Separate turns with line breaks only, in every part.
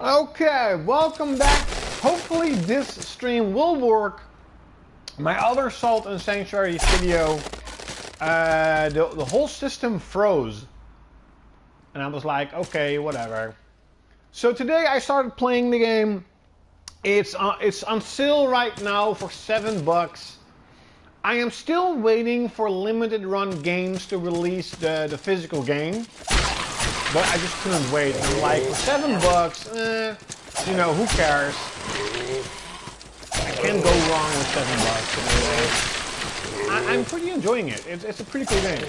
Okay, welcome back. Hopefully this stream will work. My other Salt and Sanctuary video, the whole system froze. And I was like, okay, whatever. So today I started playing the game. It's on sale right now for $7. I am still waiting for limited run games to release the physical game. But I just couldn't wait. I'm like, for $7, you know, who cares? I can't go wrong with $7 anyway. I'm pretty enjoying it. It's a pretty cool game.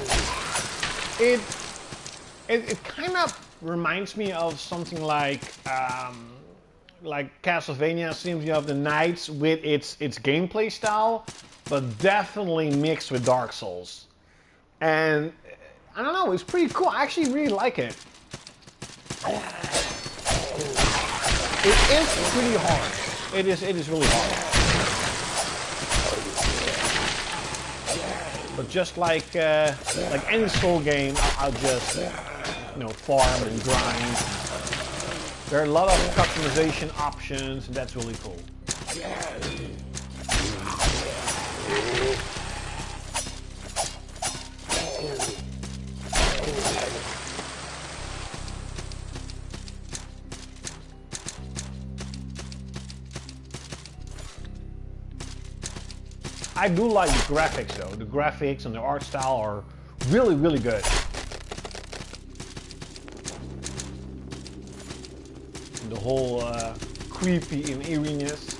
It kind of reminds me of something like Castlevania Symphony of the Night with its gameplay style, but definitely mixed with Dark Souls. And I don't know, it's pretty cool. I actually really like it. It is pretty hard. It is really hard. But just like any Soul game, I'll just farm and grind. There are a lot of customization options, and that's really cool. I do like the graphics though. The graphics and the art style are really, really good. And the whole creepy and eeriness.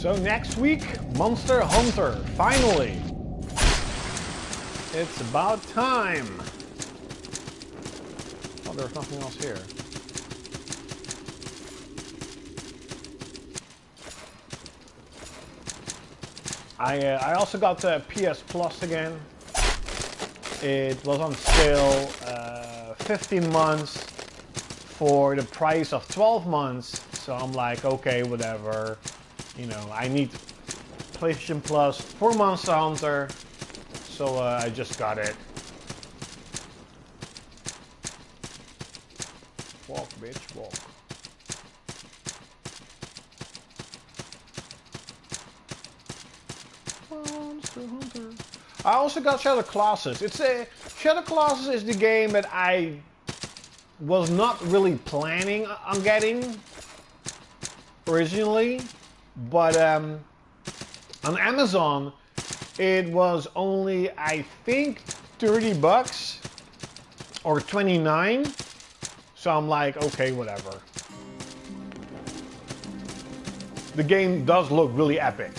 So next week, Monster Hunter, finally. It's about time. Oh, there's nothing else here. I also got the PS Plus again. It was on sale 15 months for the price of 12 months. So I'm like, okay, whatever. You know, I need PlayStation Plus for Monster Hunter, so I just got it. Walk, bitch, walk. Monster Hunter. I also got XL-klaudkil. XL-klaudkil is the game that I was not really planning on getting originally. But on Amazon, it was only, I think, $30 or 29. So I'm like, okay, whatever. The game does look really epic.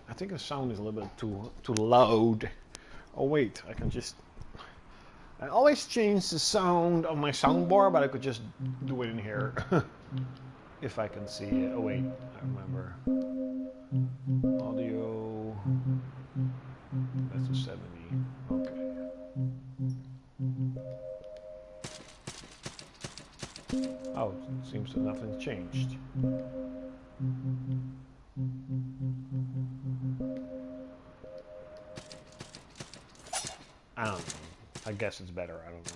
I think the sound is a little bit too loud. Oh wait, I can just... I always change the sound of my soundbar, but I could just do it in here. If I can see it. Oh wait, I remember. Audio. That's a 70. Okay. Oh, it seems that nothing's changed. I don't know. I guess it's better, I don't know.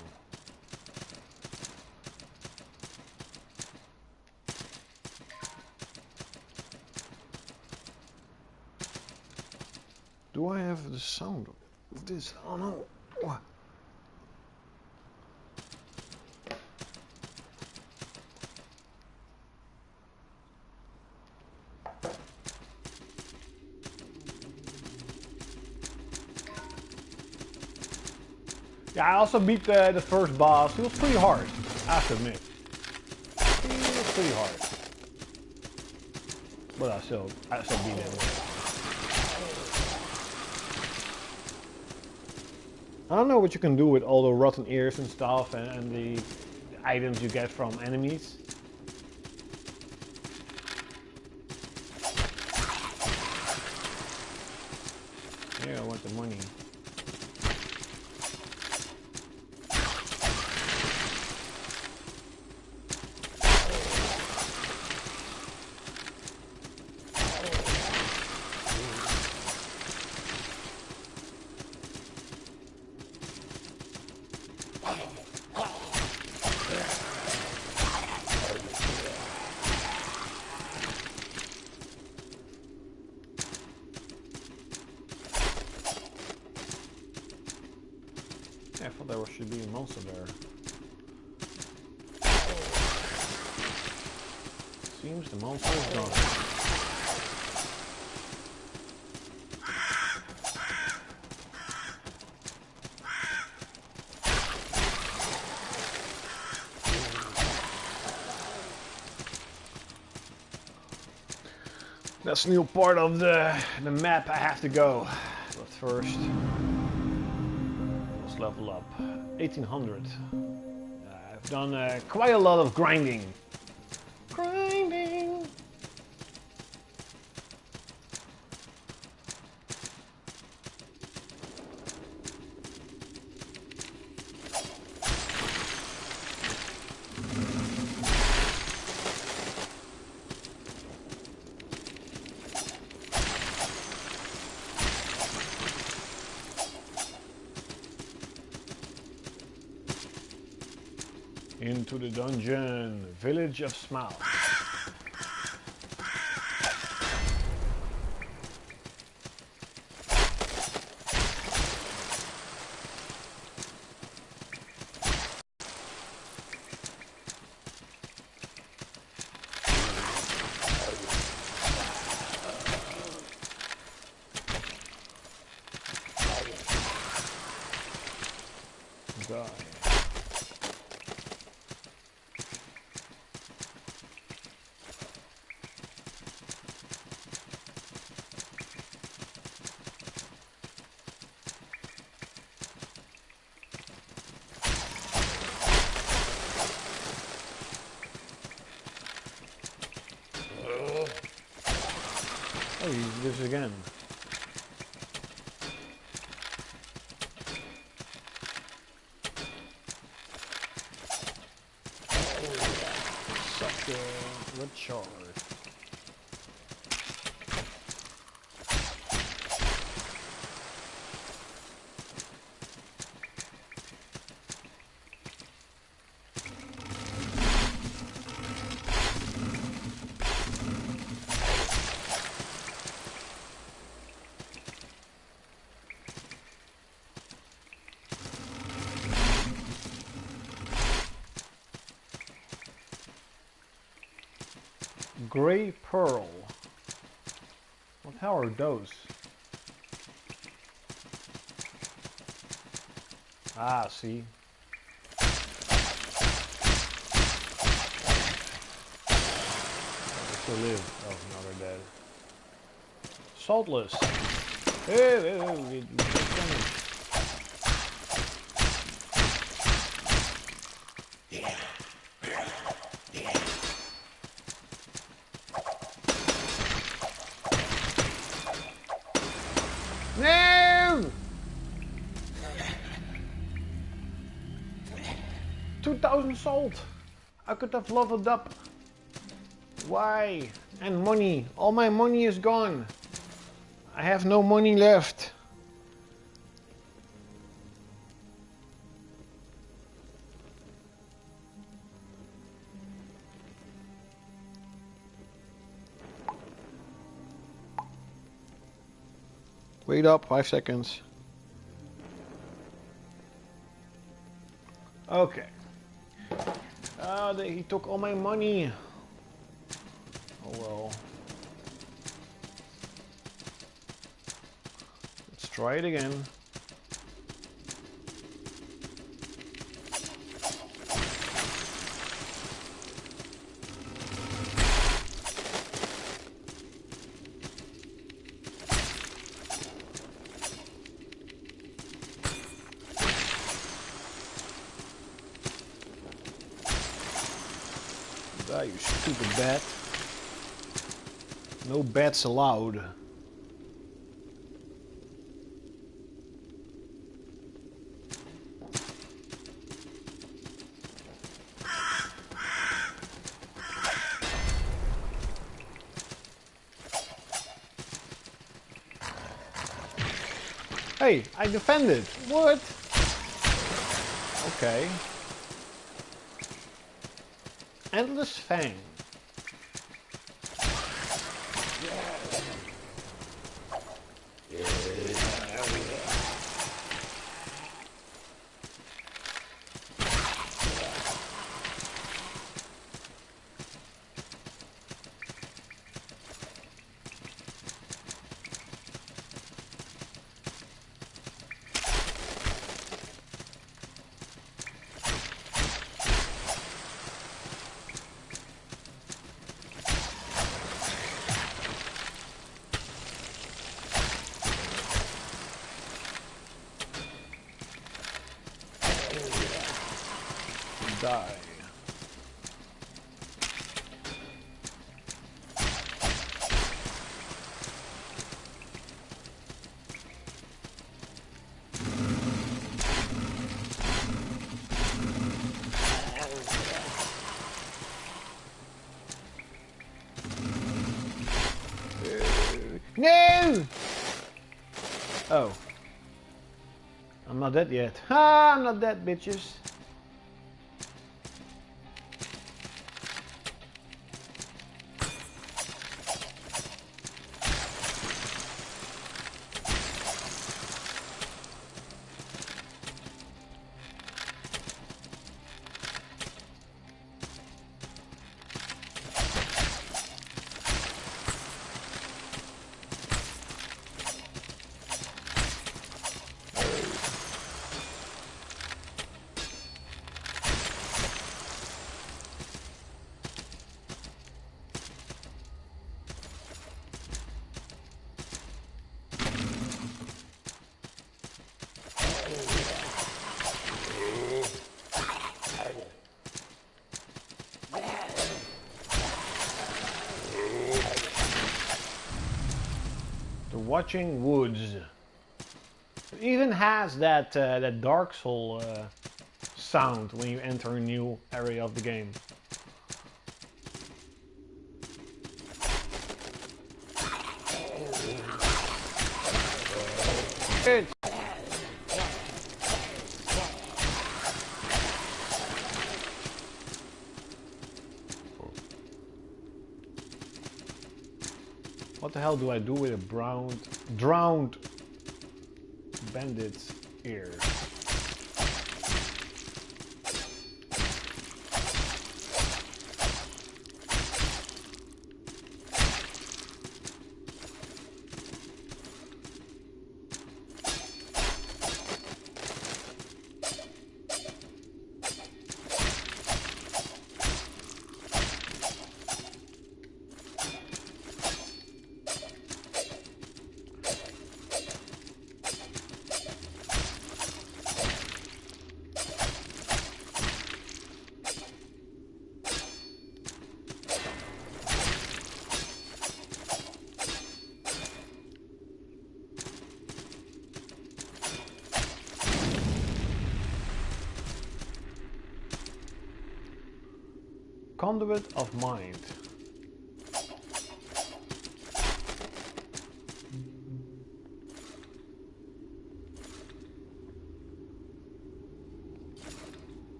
Do I have the sound of this? Oh no. What? Yeah, I also beat the first boss. It was pretty hard, I have to admit. It was pretty hard. But I still beat him. I don't know what you can do with all the rotten ears and stuff and the items you get from enemies. Yeah, I want the money. I thought there should be a monster there. Seems the monster is gone. That's a new part of the map I have to go. But first, let's level up. 1800. I've done quite a lot of grinding. Grinding! Into the dungeon, Village of Smiles. Die. Oh, he did this again. Sucker, red shard. Gray Pearl. What the hell are those? Ah, see. They still live. Oh, now they're dead. Saltless. Hey, we just damage. No! 2,000 salt. I could have leveled up. Why? And money. All my money is gone. I have no money left. Wait up, 5 seconds. Okay. He took all my money. Oh well. Let's try it again. You stupid bat. No bats allowed. Hey, I defended. What? Okay. Endless Fang. Die. No! Oh. I'm not dead yet. Ha! I'm not dead, bitches. Watching Woods. It even has that that Dark Soul sound when you enter a new area of the game. Good. What the hell do I do with a drowned bandit's ear? Conduit of Mind.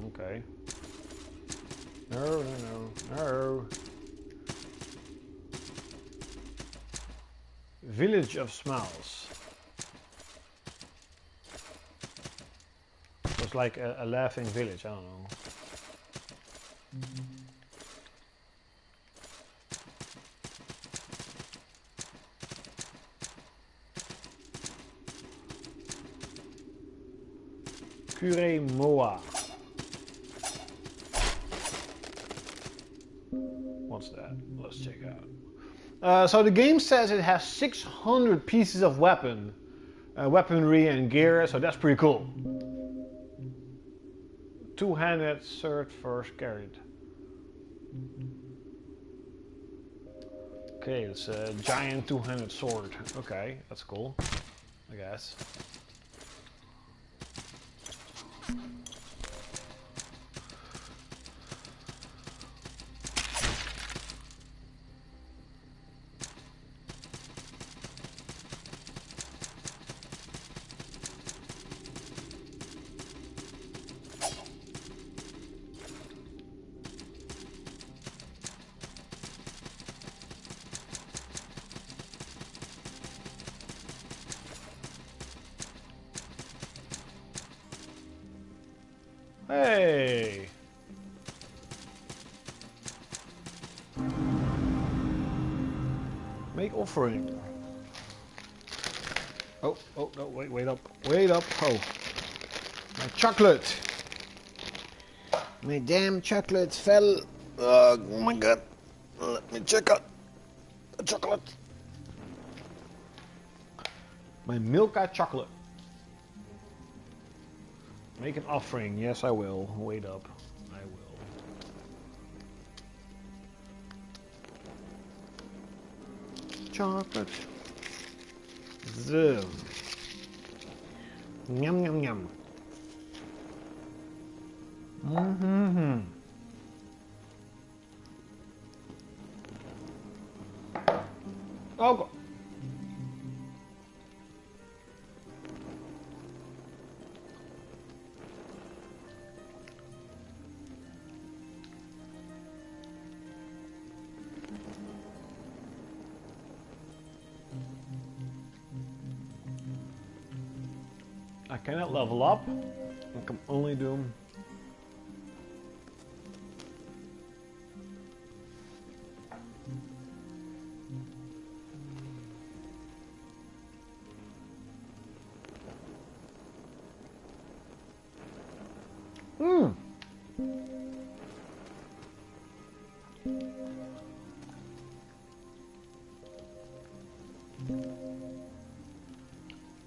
Okay. No. Village of Smiles. It was like a laughing village, I don't know. Cure Moa. What's that? Let's check out. So the game says it has 600 pieces of weaponry and gear, so that's pretty cool. Two-handed sword first carried. Okay, it's a giant two-handed sword. Okay, that's cool, I guess. Hey! Make offering. Oh, no, wait up. Oh, my chocolate. My damn chocolate fell. Oh my god. Let me check out the chocolate. My Milka chocolate. Make an offering. Yes, I will. Wait up. I will. Chocolate. Zoom. Yum, yum, yum. Mm-hmm. Oh, God. I cannot level up. I can only do.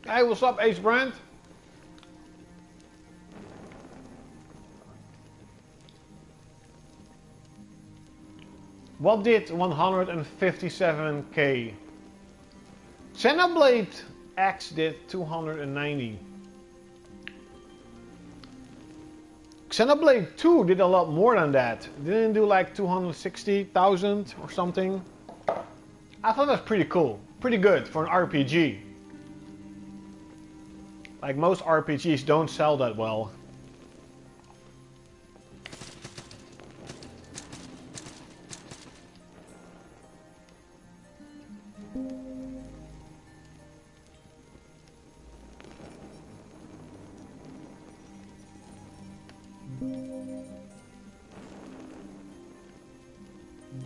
Hey, what's up, Ace Brand? What did 157k? Xenoblade X did 290. Xenoblade 2 did a lot more than that. Didn't it do like 260,000 or something? I thought that's pretty cool. Pretty good for an RPG. Like most RPGs don't sell that well.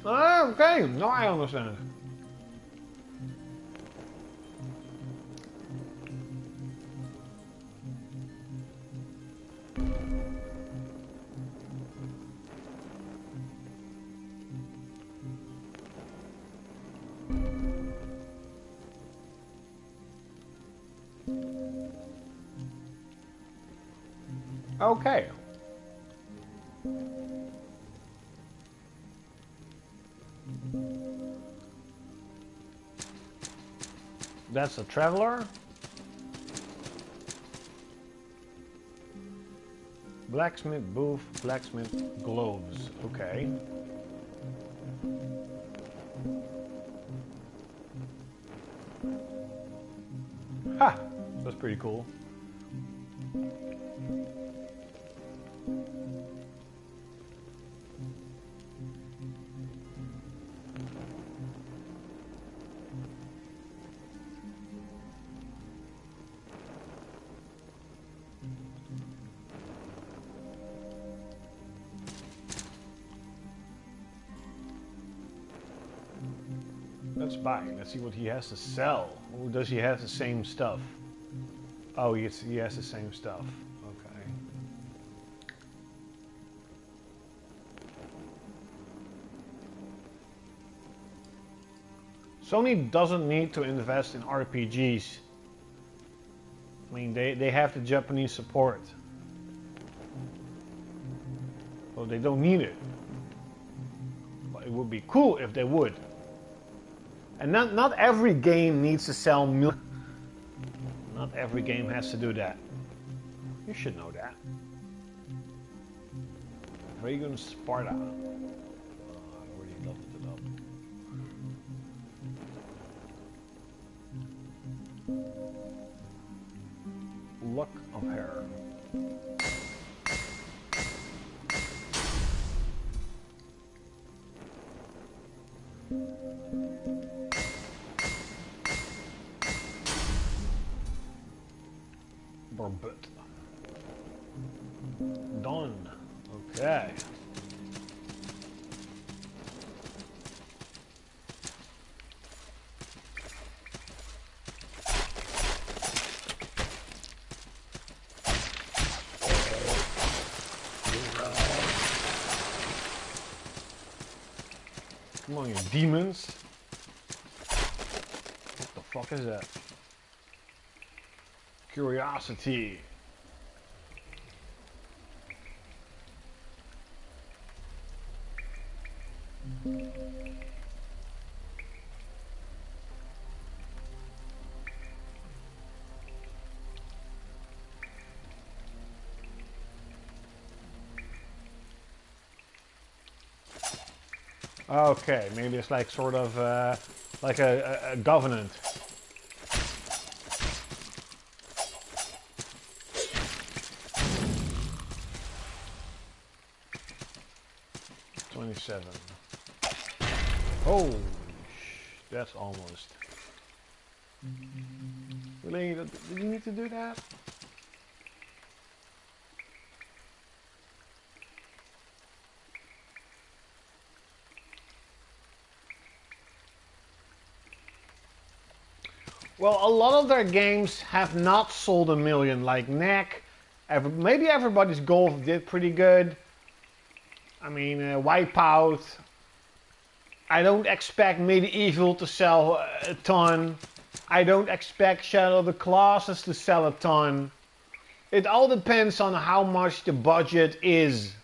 Ah, okay, now I understand. Okay. That's a traveler. Blacksmith booth, blacksmith gloves. Okay. Ha! That's pretty cool. Let's buy. Let's see what he has to sell. Or does he have the same stuff? Oh, he has the same stuff. Okay. Sony doesn't need to invest in RPGs. I mean, they have the Japanese support. So they don't need it. But it would be cool if they would. And not every game needs to sell millions. Not every game has to do that. You should know that. Dragon Sparta. I already leveled it up. Luck of Hair. Barbut. Done. Okay. Come on, you demons. What the fuck is that? Curiosity. Okay, maybe it's like sort of like a government. Oh, that's almost. Really? Did you need to do that? Well, a lot of their games have not sold a million, like Neck. Maybe Everybody's Golf did pretty good. I mean, Wipeout. I don't expect Medieval to sell a ton. I don't expect Shadow of the Colossus to sell a ton. It all depends on how much the budget is,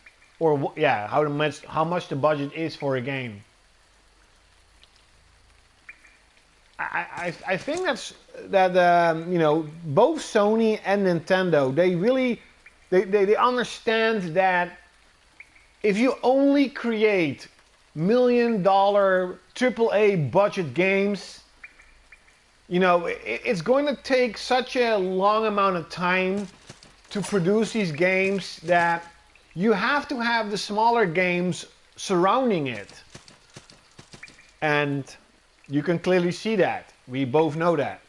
or yeah, how much the budget is for a game. I think that you know, both Sony and Nintendo, they understand that if you only create $1 million AAA budget games, you know, it's going to take such a long amount of time to produce these games that you have to have the smaller games surrounding it. And you can clearly see that. We both know that.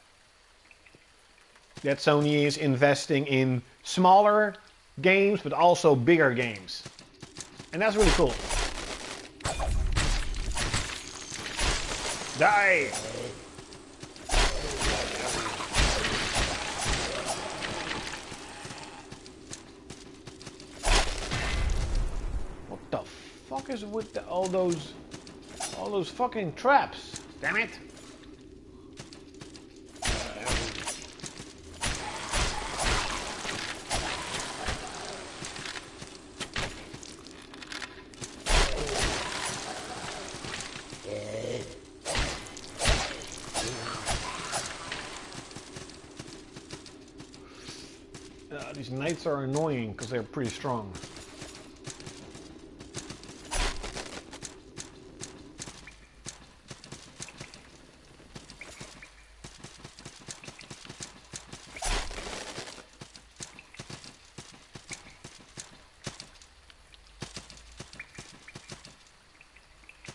That Sony is investing in smaller games, but also bigger games. And that's really cool. Die! What the fuck is with all those fucking traps? Damn it! These knights are annoying because they're pretty strong.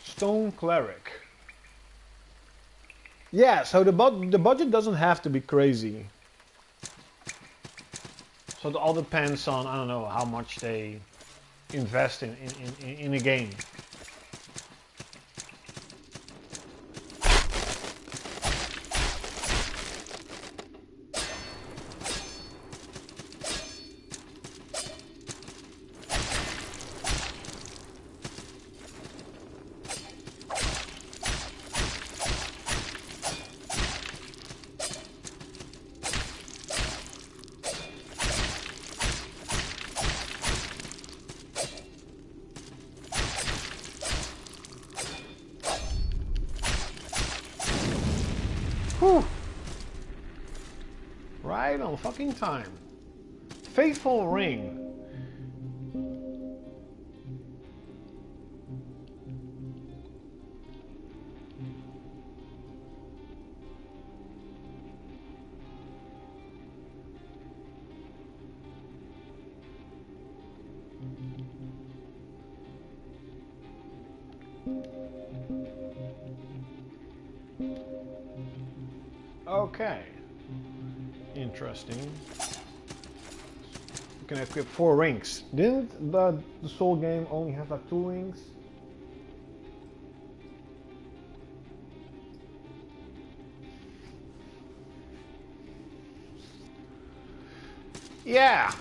Stone Cleric. Yeah, so the budget doesn't have to be crazy. So it all depends on, I don't know, how much they invest in a game. right on fucking time. Faithful Ring. Okay. Interesting. You can equip 4 rings. Didn't the Soul game only have like 2 rings? Yeah.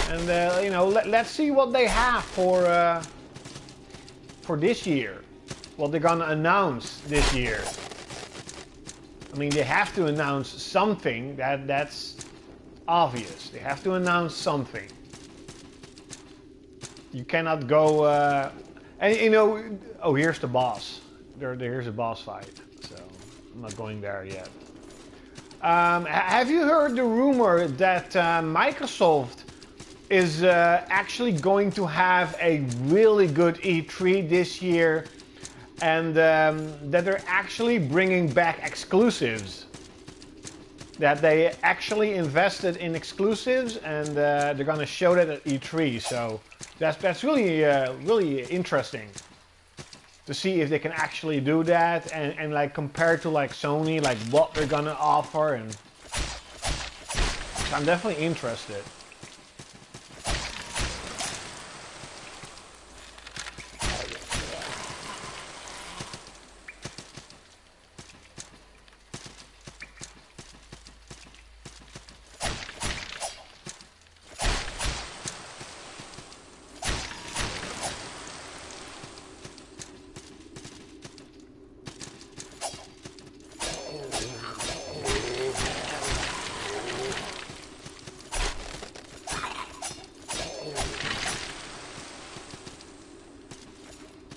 And you know, let's see what they have for this year. What they're gonna announce this year. I mean, they have to announce something. That's obvious. They have to announce something. You cannot go. And you know, oh, here's the boss. Here's a boss fight. So I'm not going there yet. Have you heard the rumor that Microsoft is actually going to have a really good E3 this year? And that they're actually bringing back exclusives. That they actually invested in exclusives, and they're gonna show that at E3. So that's really really interesting to see if they can actually do that, and like compared to like Sony, like what they're gonna offer, and so I'm definitely interested.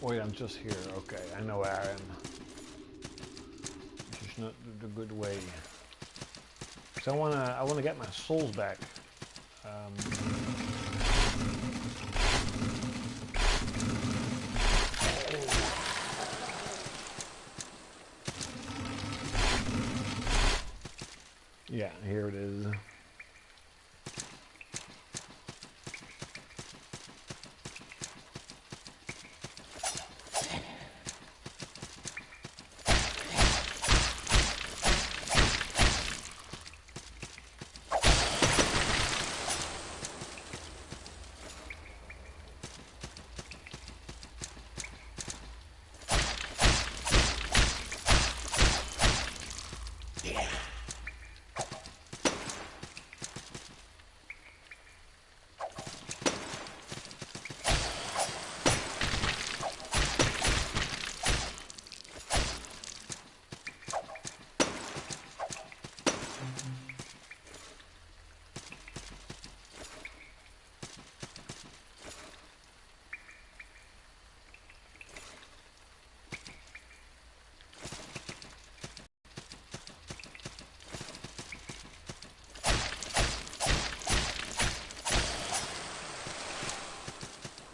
Wait, I'm just here. Okay, I know where I am. This is not the good way. Because I wanna get my souls back. Yeah, here it is.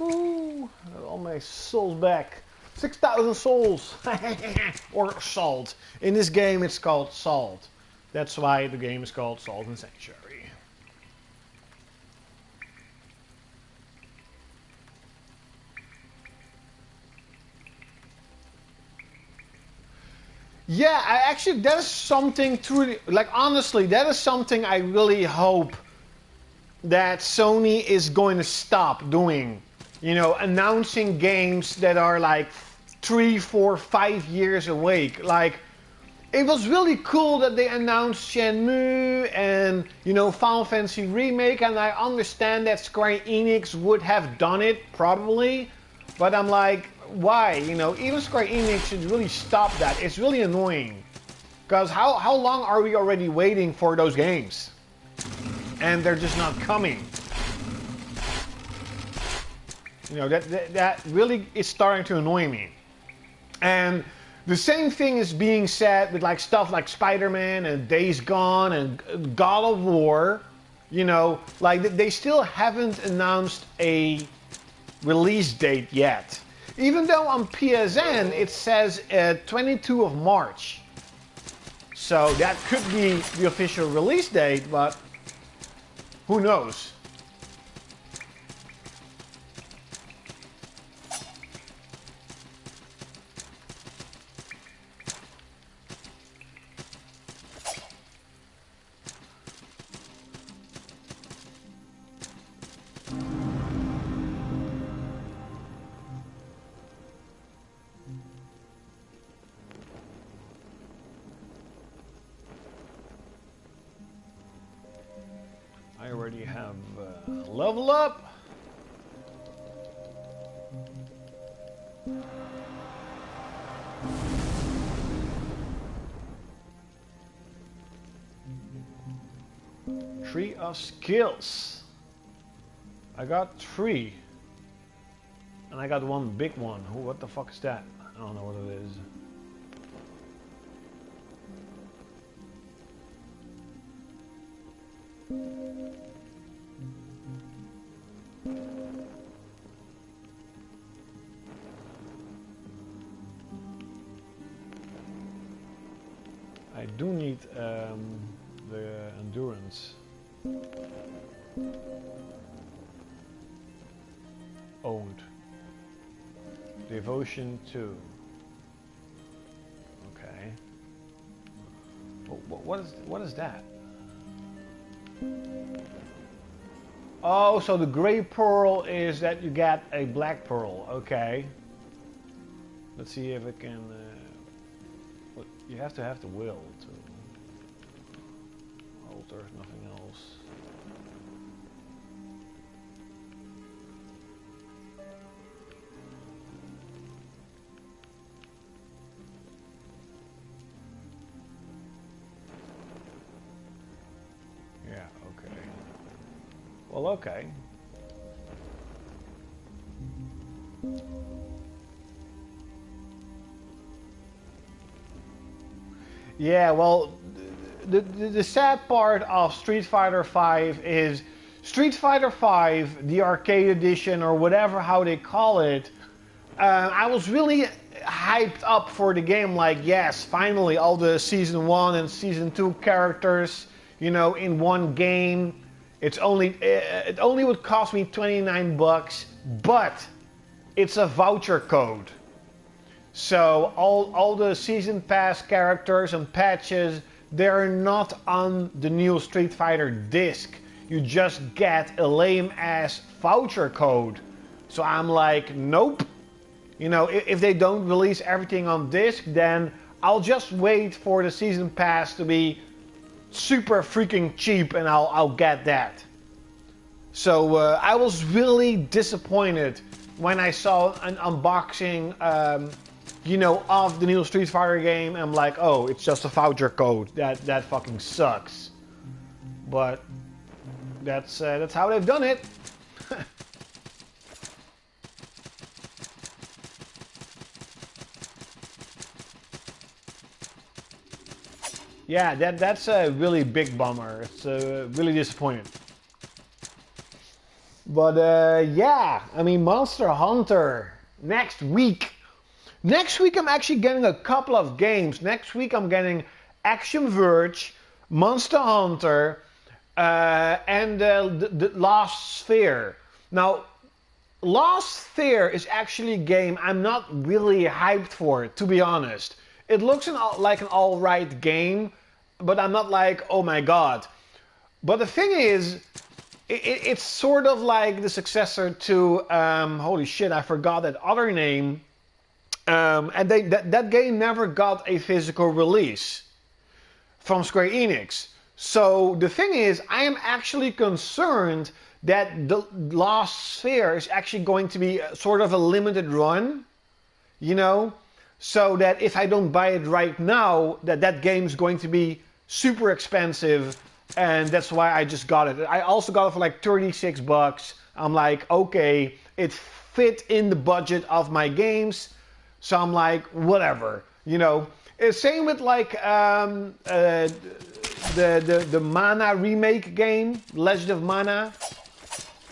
Ooh, all my souls back. 6,000 souls! Or salt. In this game it's called salt. That's why the game is called Salt and Sanctuary. Yeah, actually that is something truly, like honestly, that is something I really hope that Sony is going to stop doing. You know, announcing games that are like 3, 4, 5 years away. Like, it was really cool that they announced Shenmue and, you know, Final Fantasy Remake, and I understand that Square Enix would have done it, probably, but I'm like, why? You know, even Square Enix should really stop that. It's really annoying. Because how long are we already waiting for those games? And they're just not coming. You know, that really is starting to annoy me. And The same thing is being said with like stuff like Spider-Man and Days Gone and God of War. You know, like they still haven't announced a release date yet. Even though on PSN it says 22 of March. So that could be the official release date, but who knows? I already have level up. Tree of skills. I got 3. And I got one big one. What the fuck is that? I don't know what it is. I do need the endurance. Owned. Devotion 2. Okay. What is that? Oh, so the gray pearl is that you get a black pearl. Okay. Let's see if it can. You have to have the will to alter, nothing else. Yeah, okay. Well, okay. Yeah, well, the sad part of Street Fighter V is Street Fighter V, the arcade edition or whatever how they call it. I was really hyped up for the game. Like, yes, finally all the Season 1 and Season 2 characters, you know, in one game. It only would cost me 29 bucks, but it's a voucher code. So all the season pass characters and patches, they're not on the new Street Fighter disc. You just get a lame ass voucher code. So I'm like, nope. You know, if they don't release everything on disc, then I'll just wait for the season pass to be super freaking cheap and I'll get that. So I was really disappointed when I saw an unboxing you know, of the new Street Fighter game. I'm like, oh, it's just a voucher code. That fucking sucks. But that's how they've done it. Yeah, that's a really big bummer. It's really disappointing. But yeah, I mean, Monster Hunter next week. Next week I'm actually getting a couple of games. Next week I'm getting Action Verge, Monster Hunter, and the Lost Sphear. Now, Lost Sphear is actually a game I'm not really hyped for, to be honest. It looks like an alright game, but I'm not like, oh my god. But the thing is, it's sort of like the successor to, holy shit, I forgot that other name. And that game never got a physical release from Square Enix. So the thing is, I am actually concerned that the Lost Sphear is actually going to be sort of a limited run, you know, so that if I don't buy it right now, that game is going to be super expensive, and that's why I just got it. I also got it for like 36 bucks. I'm like, okay, it fit in the budget of my games. So I'm like, whatever. You know, same with like the Mana remake game, Legend of Mana,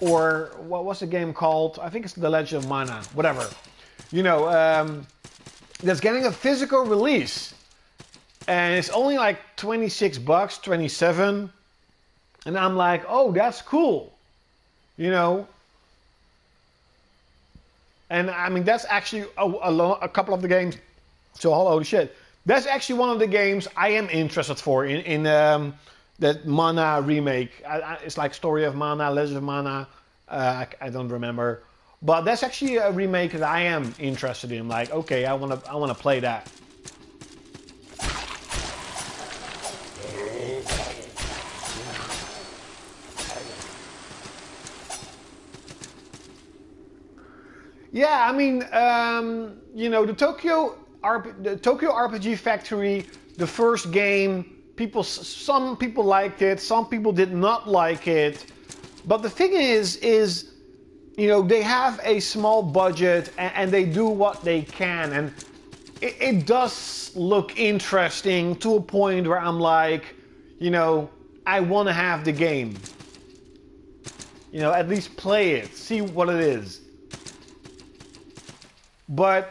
or what was the game called? I think it's the Legend of Mana, whatever. You know, that's getting a physical release, and it's only like 26 bucks, 27, and I'm like, oh, that's cool, you know. And I mean, that's actually a couple of the games. So holy shit, that's actually one of the games I am interested for in that Mana remake. It's like Story of Mana, Legend of Mana. I don't remember, but that's actually a remake that I am interested in. Like, okay, I wanna play that. Yeah, I mean, you know, the Tokyo RPG Factory, the first game, some people liked it, some people did not like it. But the thing is, you know, they have a small budget and they do what they can, and it does look interesting to a point where I'm like, you know, I want to have the game. You know, at least play it, see what it is. But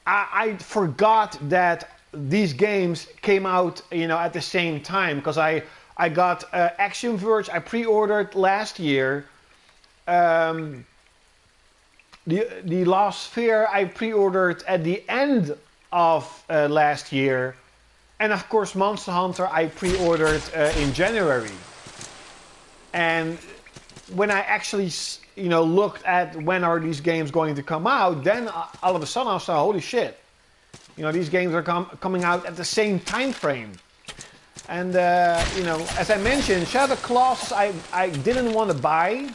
I forgot that these games came out, you know, at the same time, because I got Action Verge. I pre-ordered last year. The Last Sphear I pre-ordered at the end of last year, and of course Monster Hunter I pre-ordered in January. And when I actually, you know, looked at when are these games going to come out, then all of a sudden I was like, holy shit, you know, these games are coming out at the same time frame. And you know, as I mentioned, Shadow Colossus I didn't want to buy,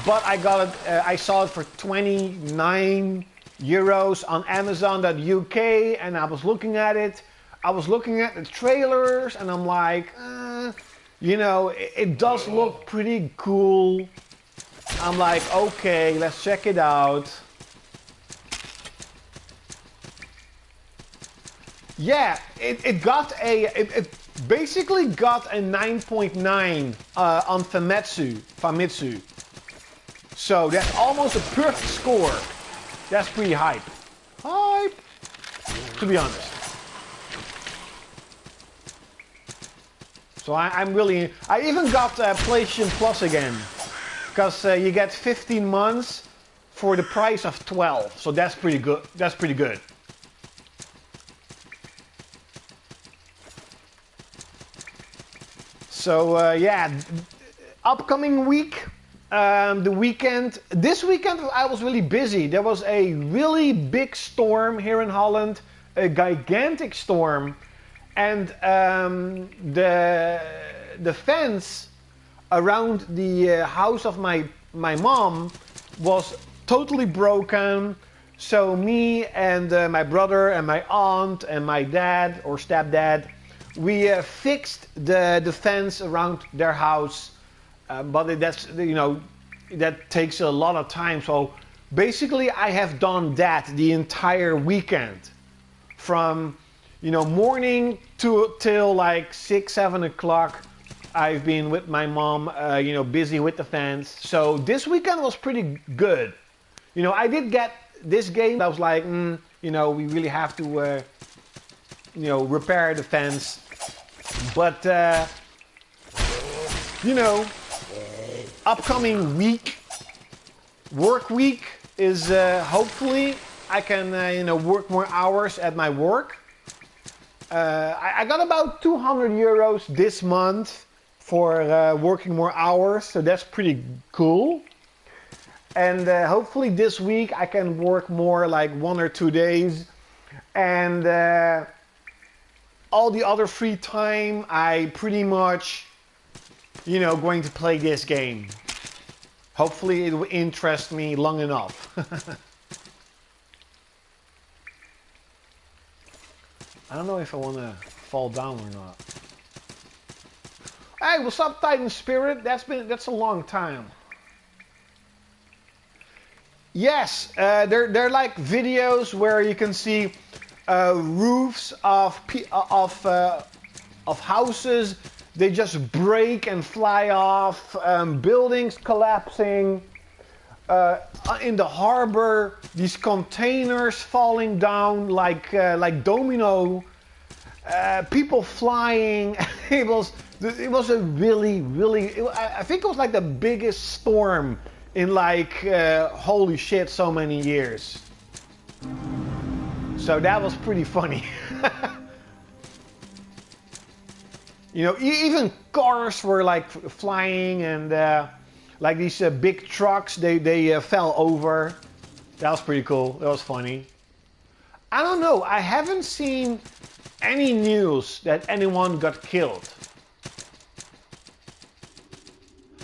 but I got it. I saw it for 29 euros on Amazon.uk, and I was looking at it. I was looking at the trailers, and I'm like, you know, it does look pretty cool. I'm like, okay, let's check it out. Yeah, it basically got a 9.9 on Famitsu. So that's almost a perfect score. That's pretty hype. To be honest. So I'm really, I even got PlayStation Plus again, because you get 15 months for the price of 12. So that's pretty good. That's pretty good. So yeah, upcoming week, the weekend. This weekend I was really busy. There was a really big storm here in Holland, a gigantic storm, and the fence around the house of my mom was totally broken. So me and my brother and my aunt and my dad or stepdad, we fixed the fence around their house, but that's, you know, that takes a lot of time. So basically I have done that the entire weekend, from, you know, morning till like 6-7 o'clock. I've been with my mom, you know, busy with the fence. So this weekend was pretty good. You know, I did get this game. I was like, you know, we really have to, you know, repair the fence. But, you know, upcoming week, work week, is hopefully I can, you know, work more hours at my work. I got about 200 euros this month for working more hours, so that's pretty cool. And hopefully this week I can work more, like 1 or 2 days, and all the other free time I pretty much, you know, going to play this game. Hopefully it will interest me long enough. I don't know if I want to fall down or not. Hey, what's up, Titan Spirit? That's a long time. Yes, they're like videos where you can see roofs of houses, they just break and fly off. Buildings collapsing. In the harbor, these containers falling down like domino. People flying. It was a I think it was like the biggest storm in like holy shit so many years. So that was pretty funny. You know, even cars were like flying, and like these big trucks, they fell over. That was pretty cool. That was funny. I don't know. I haven't seen any news that anyone got killed.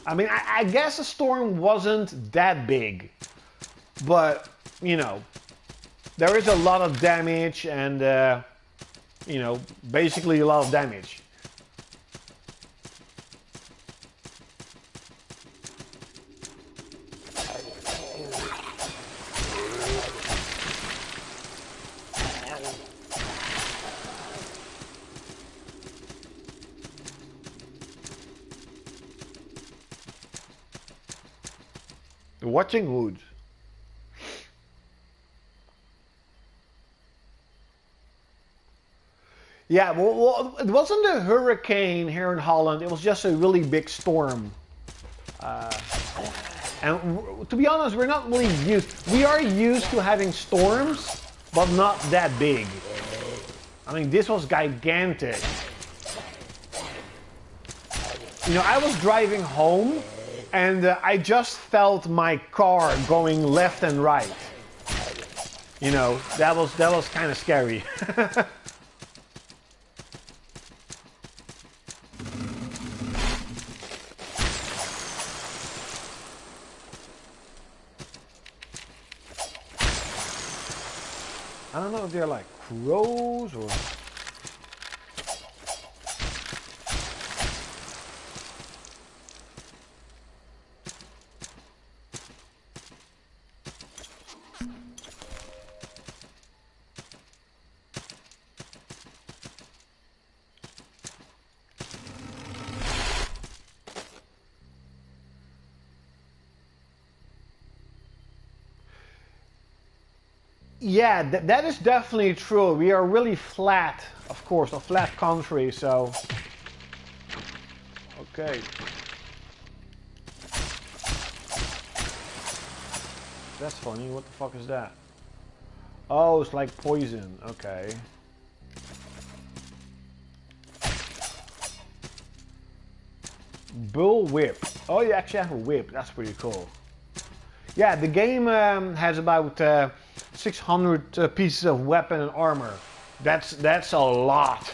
I mean, I guess the storm wasn't that big, but you know, there is a lot of damage, and you know, basically a lot of damage. Watching wood. Yeah, well, it wasn't a hurricane here in Holland. It was just a really big storm. And to be honest, we're not really used. We are used to having storms, but not that big. I mean, this was gigantic. You know, I was driving home, and I just felt my car going left and right. You know, that was kind of scary. I don't know if they're like crows or... Yeah, that is definitely true. We are really flat, of course, a flat country, so... Okay. That's funny, what the fuck is that? Oh, it's like poison, okay. Bull whip. Oh, you actually have a whip, that's pretty cool. Yeah, the game has about 600 pieces of weapon and armor. That's a lot.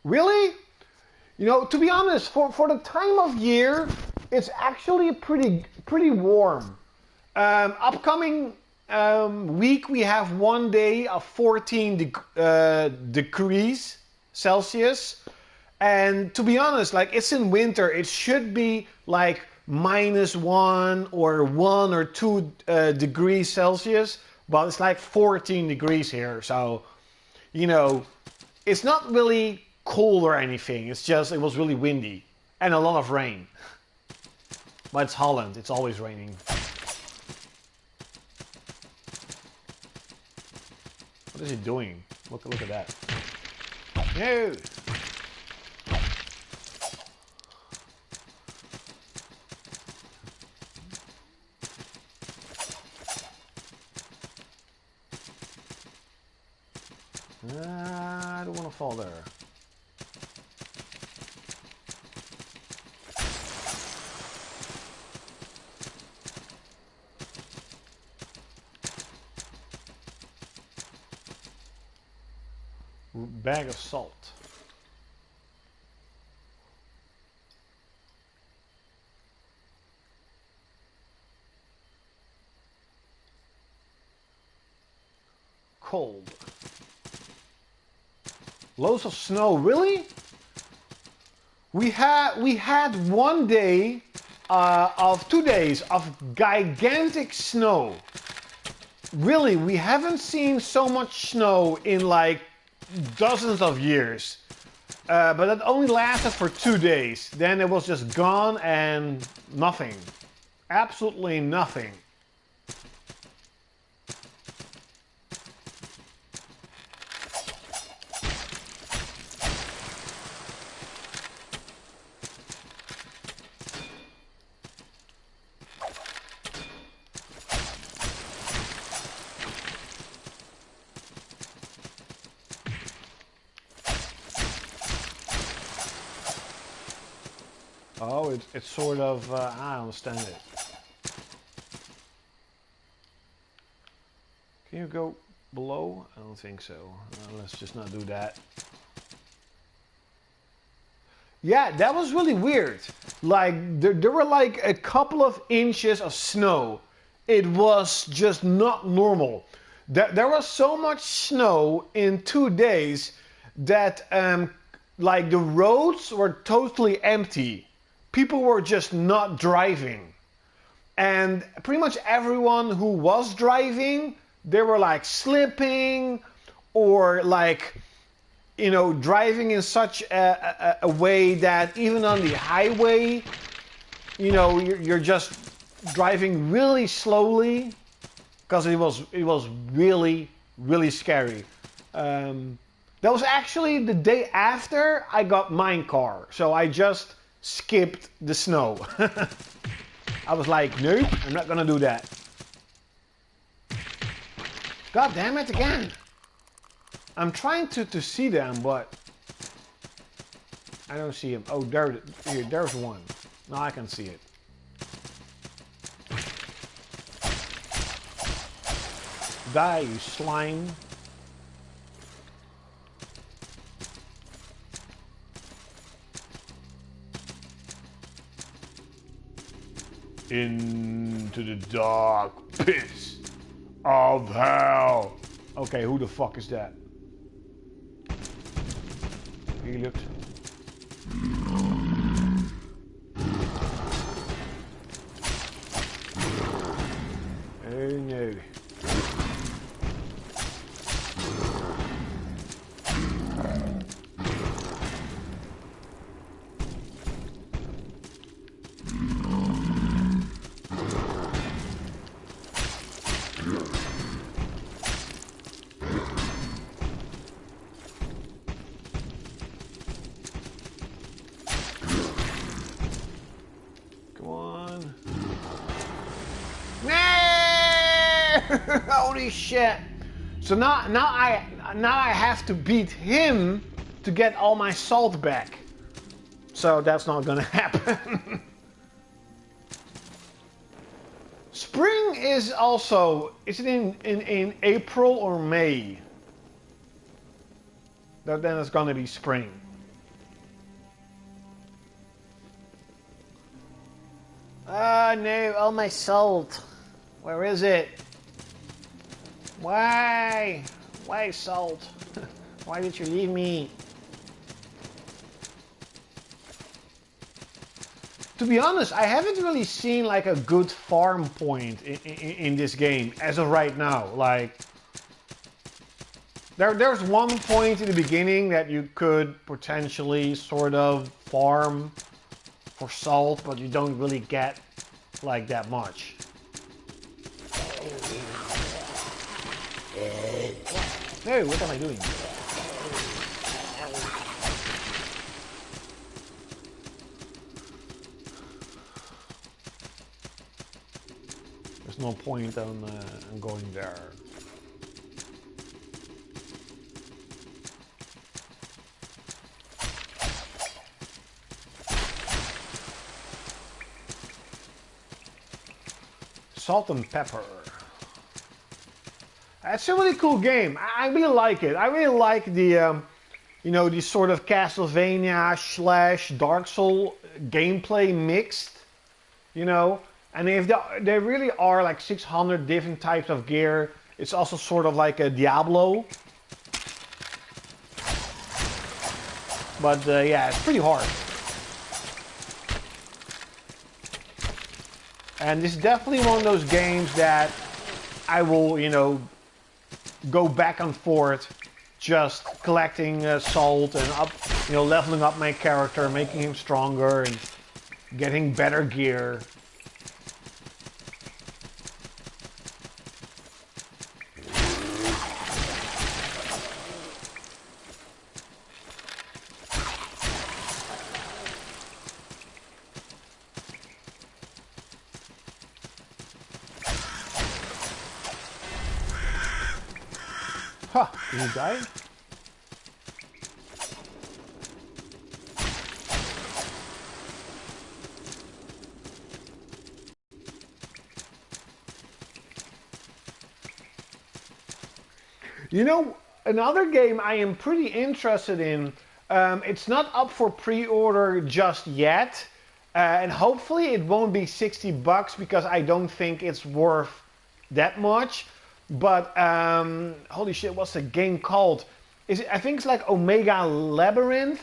Really? You know, to be honest, for the time of year, it's actually pretty warm. Upcoming week we have one day of 14 degrees Celsius. And to be honest, like, it's in winter, it should be like -1 or 1 or 2 degrees Celsius, but it's like 14 degrees here. So, you know, it's not really cold or anything. It's just, it was really windy and a lot of rain. But it's Holland, it's always raining. What is he doing? Look at that. No! I don't want to fall there. Bag of salt. Cold. Loads of snow, really? We had one day of 2 days of gigantic snow. Really, we haven't seen so much snow in like dozens of years. But that only lasted for 2 days. Then it was just gone and nothing. Absolutely nothing. Oh, it's sort of, I understand it. Can you go below? I don't think so. Let's just not do that. Yeah, that was really weird. Like, there were like a couple of inches of snow. It was just not normal. There was so much snow in 2 days that, like, the roads were totally empty. People were just not driving. And pretty much everyone who was driving, they were like slipping or like, you know, driving in such a way that even on the highway, you know, you're just driving really slowly because it was really, really scary. That was actually the day after I got my car. So I just skipped the snow. I was like, nope, I'm not gonna do that. God damn it again. I'm trying to see them, but I don't see him. Oh, there's one. Now I can see it. Die, you slime. Into the dark pits of hell. Okay, who the fuck is that? He looks. Oh no. Holy shit! So now I have to beat him to get all my salt back. So that's not gonna happen. Spring is also, is it in April or May? Then it's gonna be spring. Ah no, all my salt. Where is it? Why? Why salt? Why did you leave me? To be honest, I haven't really seen like a good farm point in this game as of right now. Like, there's one point in the beginning that you could potentially sort of farm for salt, but you don't really get like that much. No, what am I doing? There's no point on going there. Salt and pepper. It's a really cool game. I really like it. I really like the, you know, the sort of Castlevania / Dark Souls gameplay mixed, you know. And if there really are like 600 different types of gear, it's also sort of like a Diablo. But yeah, it's pretty hard. And this is definitely one of those games that I will, you know, go back and forth, just collecting salt and up, you know, leveling up my character, making him stronger and getting better gear. Huh, did he die? You know, another game I am pretty interested in, it's not up for pre-order just yet, and hopefully it won't be 60 bucks because I don't think it's worth that much. But holy shit, what's the game called? I think it's like Omega Labyrinth,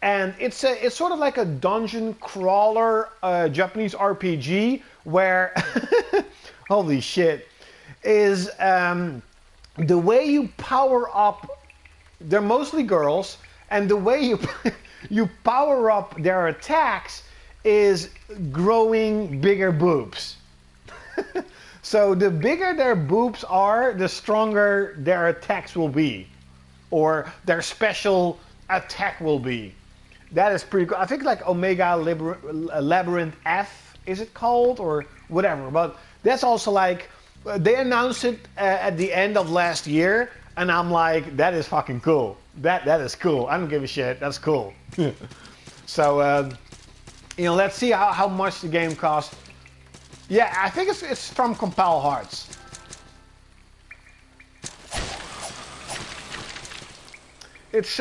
and it's sort of like a dungeon crawler Japanese RPG where holy shit is the way you power up. They're mostly girls, and the way you you power up their attacks is growing bigger boobs. So the bigger their boobs are, the stronger their attacks will be. Or their special attack will be. That is pretty cool. I think like Omega Labyrinth F, is it called? Or whatever. But that's also like, they announced it at the end of last year. And I'm like, that is fucking cool. That is cool. I don't give a shit. That's cool. So, you know, let's see how much the game costs. Yeah, I think it's from Compile Hearts. It's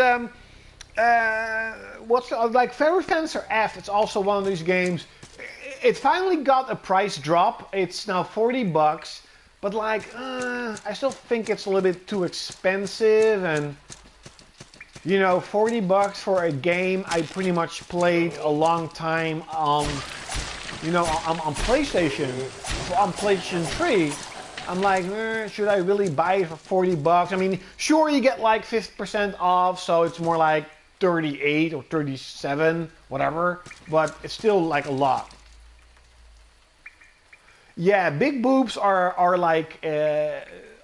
what's like Fairy Fencer F. It's also one of these games. It finally got a price drop. It's now 40 bucks, but like I still think it's a little bit too expensive. And you know, 40 bucks for a game I pretty much played a long time on. You know, on PlayStation 3, I'm like, should I really buy it for 40 bucks? I mean, sure, you get like 50% off, so it's more like 38 or 37, whatever, but it's still like a lot. Yeah, big boobs are like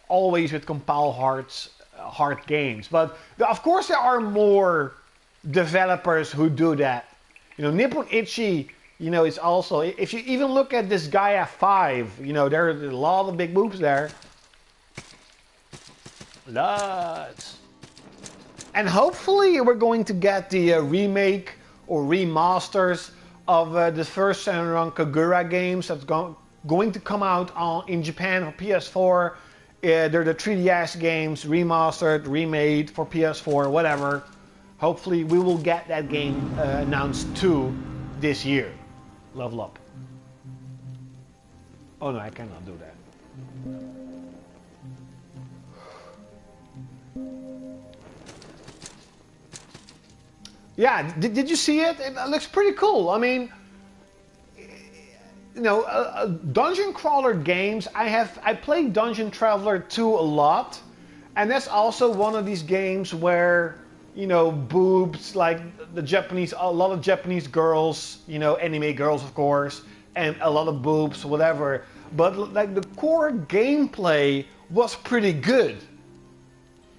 always with Compile Hearts hard games, but of course there are more developers who do that. You know, Nippon Ichi. You know, it's also, if you even look at this Gaia 5, you know, there are a lot of big boobs there. Lots. And hopefully we're going to get the remake or remasters of the first Senran Kagura games that's going to come out in Japan for PS4. They're the 3DS games, remastered, remade for PS4, whatever. Hopefully we will get that game announced too this year. Level up. Oh no, I cannot do that. Yeah, did you see it? It looks pretty cool. I mean, you know, dungeon crawler games. I played Dungeon Traveler 2 a lot, and that's also one of these games where, you know, boobs, like the Japanese, a lot of Japanese girls, you know, anime girls, of course, and a lot of boobs, whatever. But like the core gameplay was pretty good.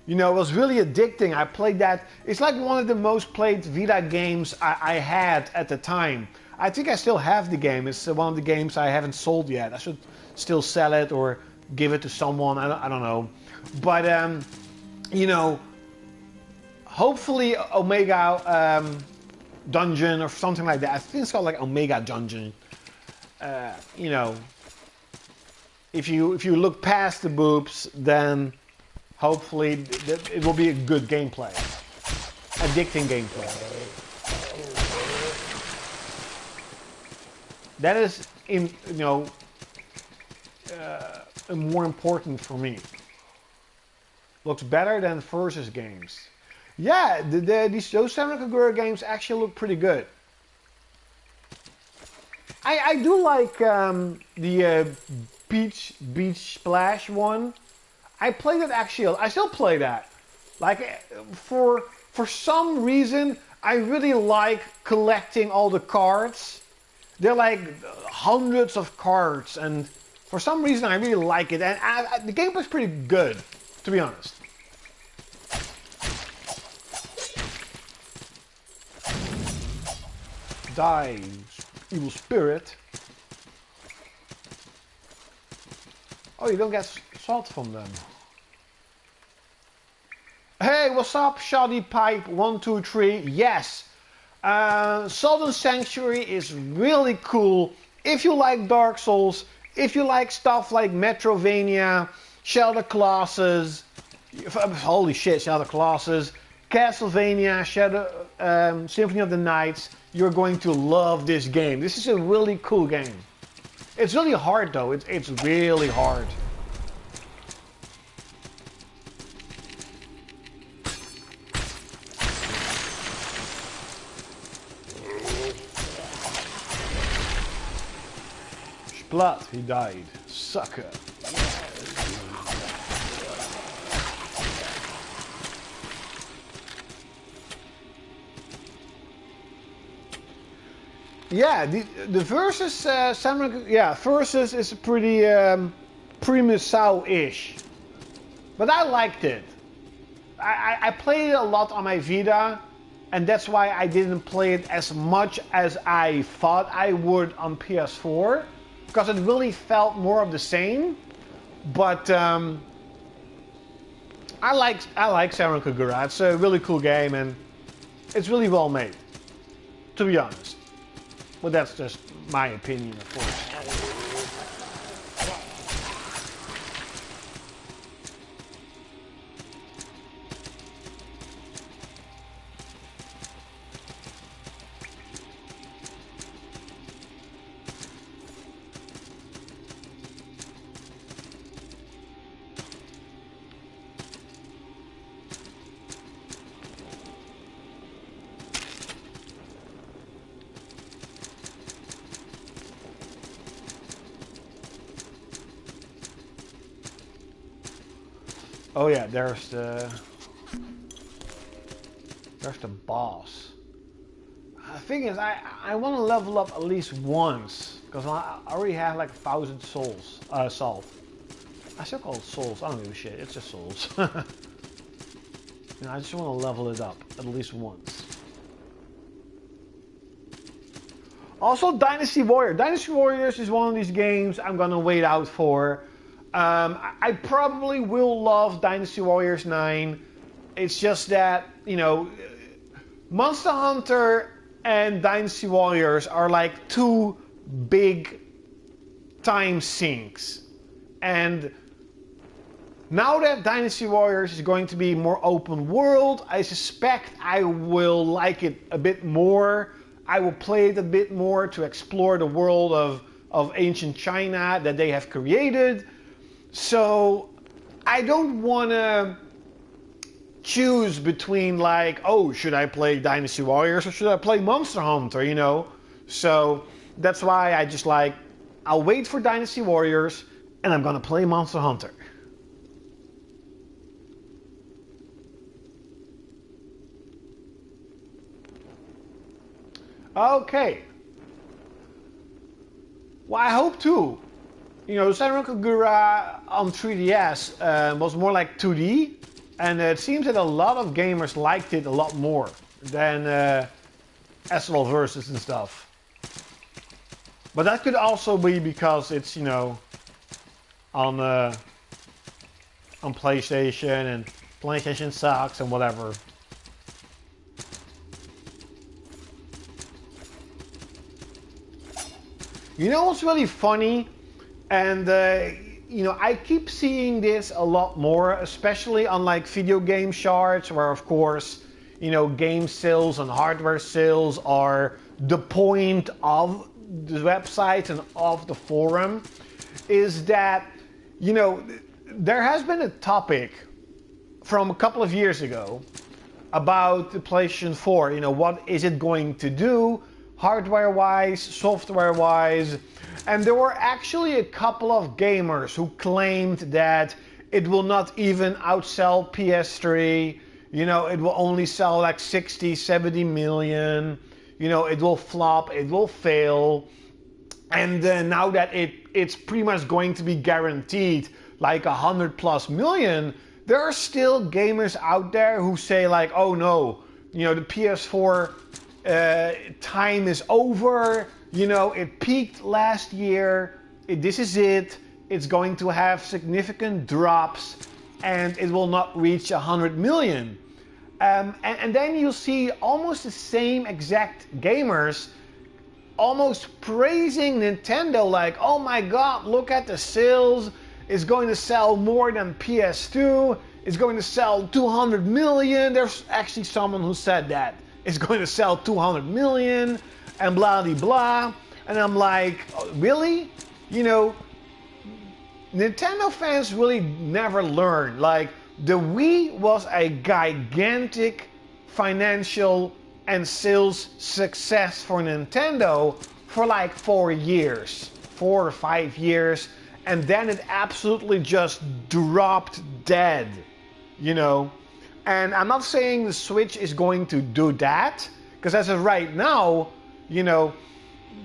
You know, it was really addicting. I played that. It's like one of the most played Vita games I had at the time. I think I still have the game. It's one of the games I haven't sold yet. I should still sell it or give it to someone. I don't know. But, you know, hopefully Omega Dungeon or something like that. I think it's called like Omega Dungeon. You know, if you look past the boobs, then hopefully it will be a good gameplay, addicting gameplay. That is, more important for me. Looks better than versus games. Yeah, those Senran Kagura games actually look pretty good. I do like the Beach Splash one. I played it actually. I still play that. Like for some reason, I really like collecting all the cards. They're like hundreds of cards, and for some reason, I really like it. And the gameplay's pretty good, to be honest. Die, evil spirit. Oh, you don't get salt from them. Hey, what's up, Shoddy Pipe 123? Yes, Salt and Sanctuary is really cool if you like Dark Souls, if you like stuff like Metrovania, Shadow Classes, holy shit, Shadow Classes, Castlevania, Symphony of the Nights. You're going to love this game. This is a really cool game. It's really hard though. It's really hard. Splat, he died. Sucker. Yeah, the versus Samurai, yeah, versus is pretty Primusau-ish, but I liked it. I played it a lot on my Vita, and that's why I didn't play it as much as I thought I would on PS4, because it really felt more of the same. But I like Samurai Kagura. It's a really cool game, and it's really well made, to be honest. Well, that's just my opinion, of course. Oh yeah, there's the boss. The thing is, I want to level up at least once, because I already have like 1,000 souls, salt. I still call it souls. I don't give a shit. It's just souls. You know, I just want to level it up at least once. Also, Dynasty Warriors. Dynasty Warriors is one of these games I'm gonna wait out for. I probably will love Dynasty Warriors 9. It's just that, you know, Monster Hunter and Dynasty Warriors are like two big time sinks. And now that Dynasty Warriors is going to be more open world, I suspect I will like it a bit more. I will play it a bit more to explore the world of ancient China that they have created. So I don't want to choose between like, oh, should I play Dynasty Warriors or should I play Monster Hunter, you know? So that's why I just like, I'll wait for Dynasty Warriors and I'm gonna play Monster Hunter. Okay. Well, I hope too. You know, Samurai Kagura on 3DS was more like 2D, and it seems that a lot of gamers liked it a lot more than SL Versus and stuff. But that could also be because it's, you know, on PlayStation, and PlayStation sucks and whatever. You know what's really funny? And, you know, I keep seeing this a lot more, especially on like video game charts, where of course, you know, game sales and hardware sales are the point of the website and of the forum, is that, you know, there has been a topic from a couple of years ago about the PlayStation 4, you know, what is it going to do? hardware-wise, software-wise. And there were actually a couple of gamers who claimed that it will not even outsell PS3. You know, it will only sell like 60, 70 million. You know, it will flop, it will fail. And now that it's pretty much going to be guaranteed like 100+ million, there are still gamers out there who say like, oh no, you know, the PS4 time is over. You know, it peaked last year. This is it. It's going to have significant drops and it will not reach 100 million. And then you see almost the same exact gamers almost praising Nintendo like, oh my god, look at the sales. It's going to sell more than PS2. It's going to sell 200 million. There's actually someone who said that. It's going to sell 200 million and blah blah blah. And I'm like, really? You know, Nintendo fans really never learn. Like, the Wii was a gigantic financial and sales success for Nintendo for like 4 years, 4 or 5 years, and then it absolutely just dropped dead, you know. And I'm not saying the Switch is going to do that, because as of right now, you know,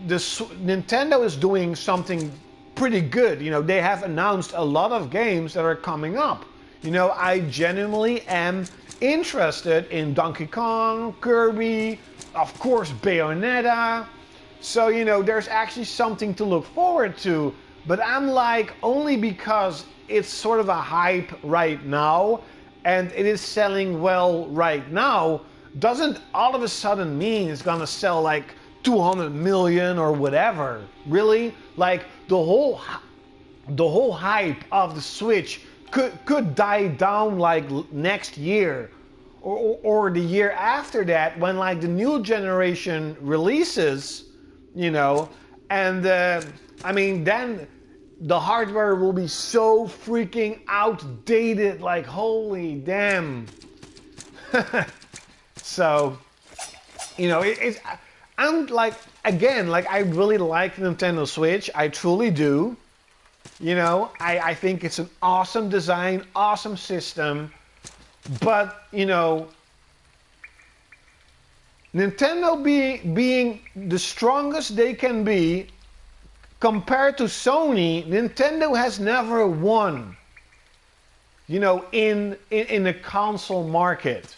Nintendo is doing something pretty good. You know, they have announced a lot of games that are coming up. You know, I genuinely am interested in Donkey Kong, Kirby, of course Bayonetta. So, you know, there's actually something to look forward to. But I'm like, only because it's sort of a hype right now and it is selling well right now, doesn't all of a sudden mean it's gonna sell like 200 million or whatever. Really? Like, the whole hype of the Switch could die down like next year or the year after that, when like the new generation releases, you know. And I mean, then the hardware will be so freaking outdated, like holy damn. So, you know, I'm like, again, like, I really like the Nintendo Switch. I truly do. You know, I think it's an awesome design, awesome system. But, you know, Nintendo being the strongest they can be, compared to Sony, Nintendo has never won, you know, in the console market.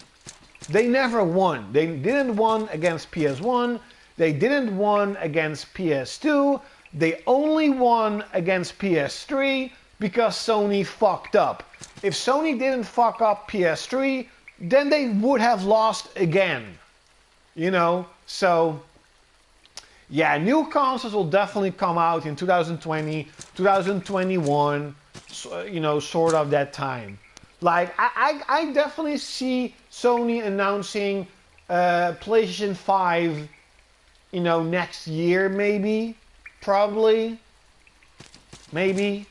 They never won. They didn't won against PS1. They didn't won against PS2. They only won against PS3 because Sony fucked up. If Sony didn't fuck up PS3, then they would have lost again. You know, so yeah, new consoles will definitely come out in 2020, 2021, you know, sort of that time. Like, I definitely see Sony announcing PlayStation 5, you know, next year maybe, probably, maybe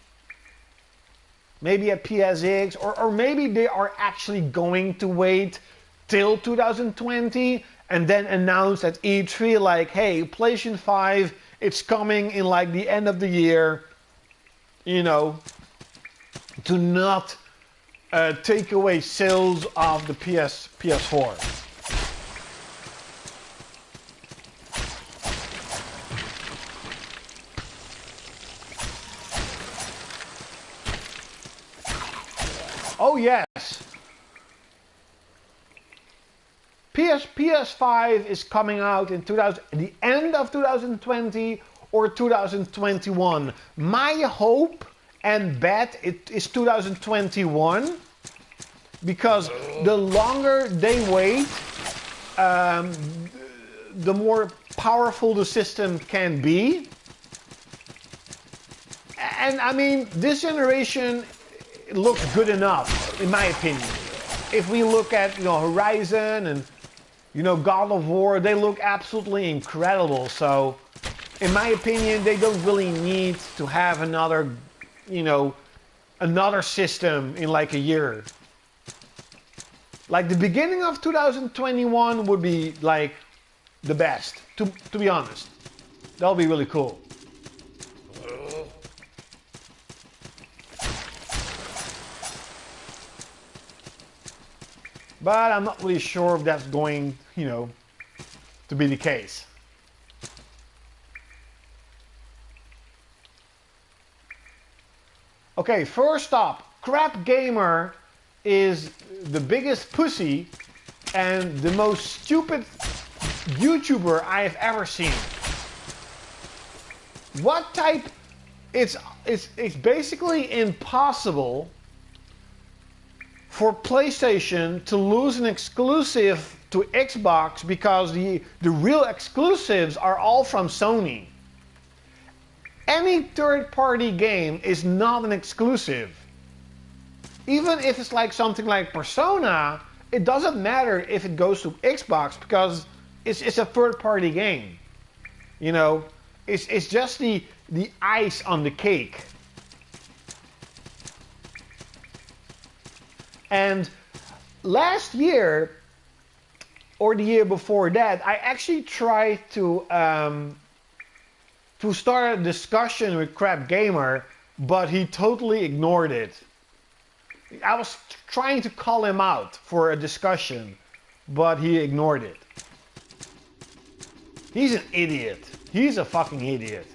a PSX, or maybe they are actually going to wait till 2020 and then announce at E3 like, hey, PlayStation 5, it's coming in like the end of the year, you know, to not take away sales of the PS4. Oh yes, PS5 is coming out in the end of 2020 or 2021. My hope and bet it is 2021, because the longer they wait, the more powerful the system can be. And I mean, this generation looks good enough, in my opinion. If we look at, you know, Horizon and, you know, God of War, they look absolutely incredible. So, in my opinion, they don't really need to have another, you know, another system in like a year. Like the beginning of 2021 would be like the best, to be honest. That'll be really cool. But I'm not really sure if that's going, you know, to be the case. Okay, first up, Crap Gamer is the biggest pussy and the most stupid YouTuber I have ever seen. What type? It's basically impossible for PlayStation to lose an exclusive to Xbox because the real exclusives are all from Sony. Any third-party game is not an exclusive. Even if it's like something like Persona, it doesn't matter if it goes to Xbox because it's a third-party game. You know, it's just the ice on the cake. And last year, or the year before that, I actually tried to start a discussion with Crap Gamer, but he totally ignored it. I was trying to call him out for a discussion, but he ignored it. He's an idiot. He's a fucking idiot.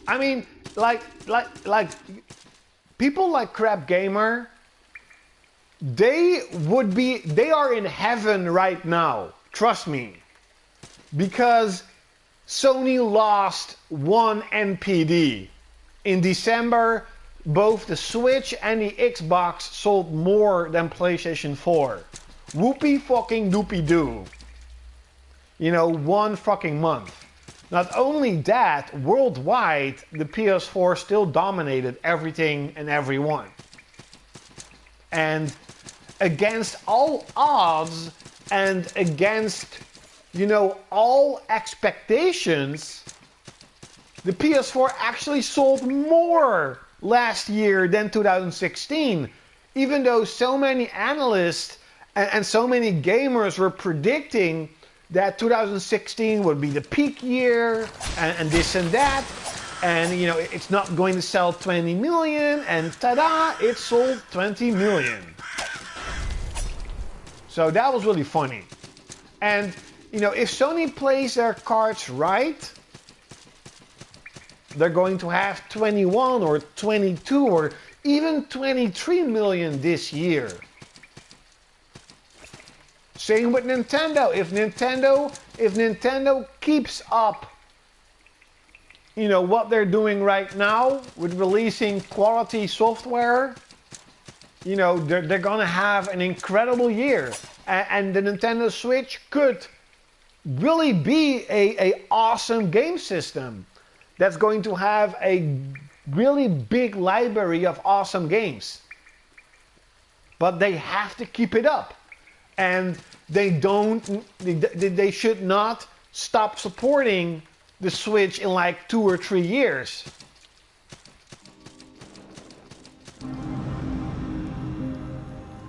I mean, like people like Crap Gamer, they are in heaven right now. Trust me. Because Sony lost one NPD. In December, both the Switch and the Xbox sold more than PlayStation 4. Whoopie fucking doopie doo. You know, one fucking month. Not only that, worldwide, the PS4 still dominated everything and everyone. And against all odds and against, you know, all expectations, the PS4 actually sold more last year than 2016. Even though so many analysts and so many gamers were predicting that 2016 would be the peak year and this and that. And, you know, it's not going to sell 20 million, and ta-da, it sold 20 million. So that was really funny. And, you know, if Sony plays their cards right, they're going to have 21 or 22 or even 23 million this year. Same with Nintendo. If Nintendo keeps up, you know, what they're doing right now with releasing quality software, you know, they're gonna have an incredible year. And the Nintendo Switch could really be a awesome game system that's going to have a really big library of awesome games. But they have to keep it up. And they should not stop supporting the Switch in like 2 or 3 years.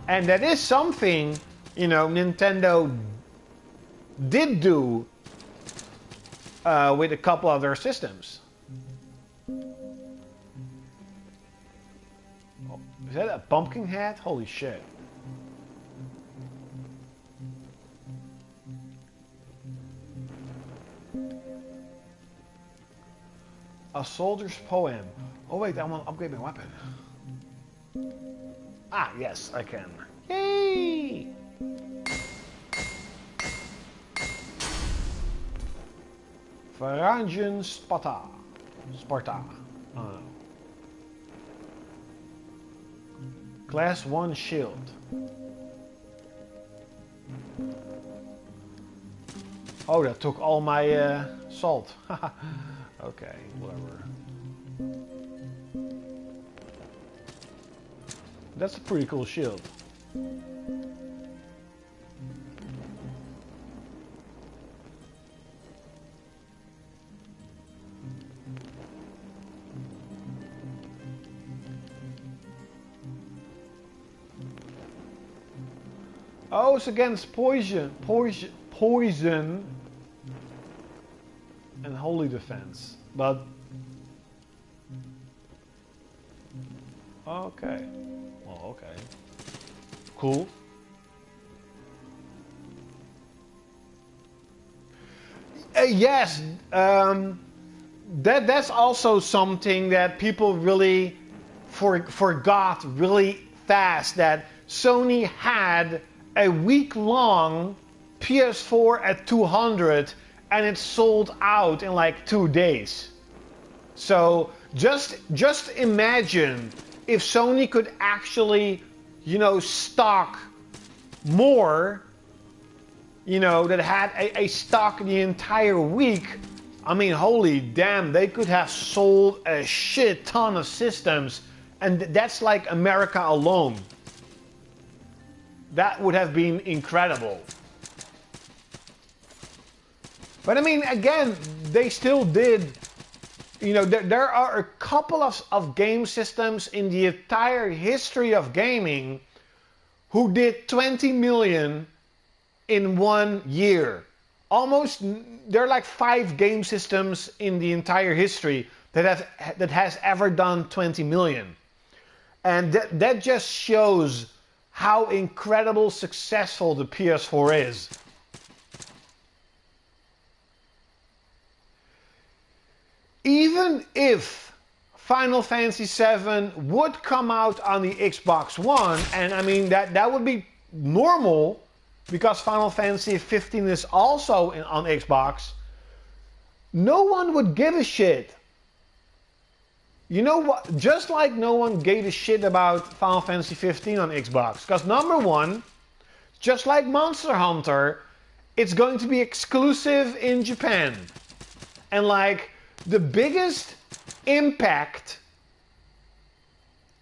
And that is something, you know, Nintendo did do with a couple of their systems. Oh, is that a pumpkin head? Holy shit. A soldier's poem. Oh wait, I want to upgrade my weapon. Ah, yes, I can. Yay! Varangian Sparta. I don't know. Class 1 shield. Oh, that took all my salt. Okay, whatever. That's a pretty cool shield. Oh, it's against poison and holy defense. But okay. Well, okay. Cool. Yes, that's also something that people really forgot really fast, that Sony had a week-long PS4 at 200 and it sold out in like 2 days. So just imagine if Sony could actually, you know, stock more, you know, that had a stock the entire week. I mean, holy damn, they could have sold a shit ton of systems, and that's like America alone. That would have been incredible. But I mean, again, they still did, you know, there are a couple of game systems in the entire history of gaming who did 20 million in 1 year. Almost, there are like 5 game systems in the entire history that has ever done 20 million. And that just shows how incredible successful the PS4 is. Even if Final Fantasy VII would come out on the Xbox One, and I mean that would be normal because Final Fantasy XV is also on Xbox, no one would give a shit. You know what? Just like no one gave a shit about Final Fantasy XV on Xbox. Because number one, just like Monster Hunter, it's going to be exclusive in Japan. And like, the biggest impact,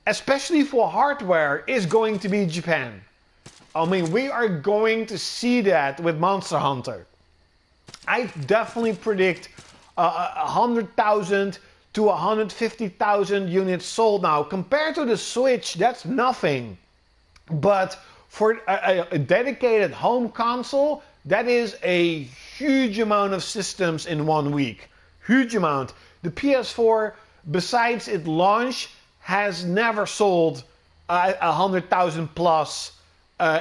especially for hardware, is going to be Japan. I mean, we are going to see that with Monster Hunter. I definitely predict 100,000 to 150,000 units sold now. Compared to the Switch, that's nothing. But for a dedicated home console, that is a huge amount of systems in 1 week. Huge amount. The PS4, besides its launch, has never sold 100,000 plus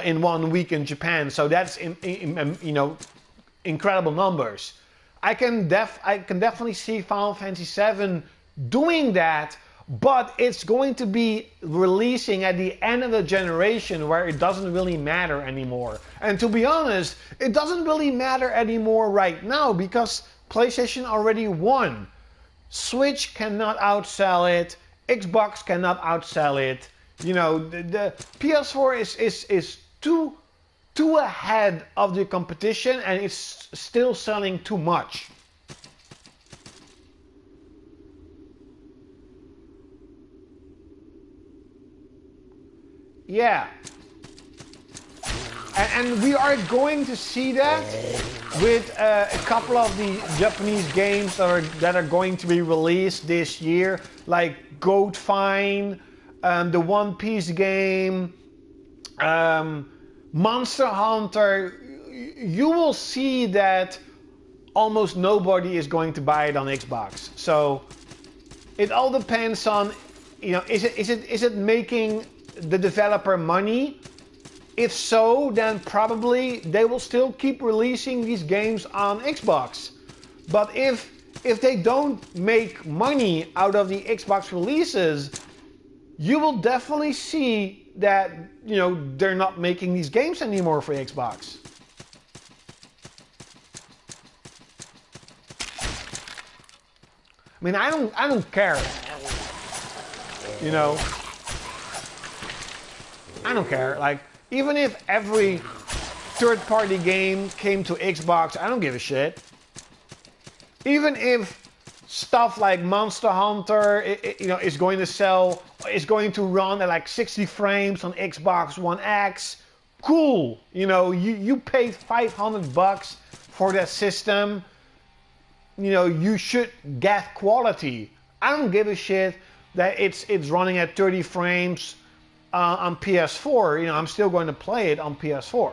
in 1 week in Japan. So that's you know, incredible numbers. I can definitely see Final Fantasy VII doing that, but it's going to be releasing at the end of the generation where it doesn't really matter anymore. And to be honest, it doesn't really matter anymore right now because PlayStation already won. Switch cannot outsell it. Xbox cannot outsell it. You know, the PS4 is too ahead of the competition, and it's still selling too much. Yeah. And we are going to see that with a couple of the Japanese games that are going to be released this year, like Goat Fine, the One Piece game, Monster Hunter. You will see that almost nobody is going to buy it on Xbox. So it all depends on, you know, is it making the developer money? If so, then probably they will still keep releasing these games on Xbox. But if they don't make money out of the Xbox releases, you will definitely see that, you know, they're not making these games anymore for Xbox. I mean, I don't care. You know, I don't care. Like, even if every third-party game came to Xbox, I don't give a shit. Even if stuff like Monster Hunter, you know, is going to run at like 60 frames on Xbox One X, cool. You know, you paid $500 for that system. You know, you should get quality. I don't give a shit that it's running at 30 frames. on PS4. You know, I'm still going to play it on PS4.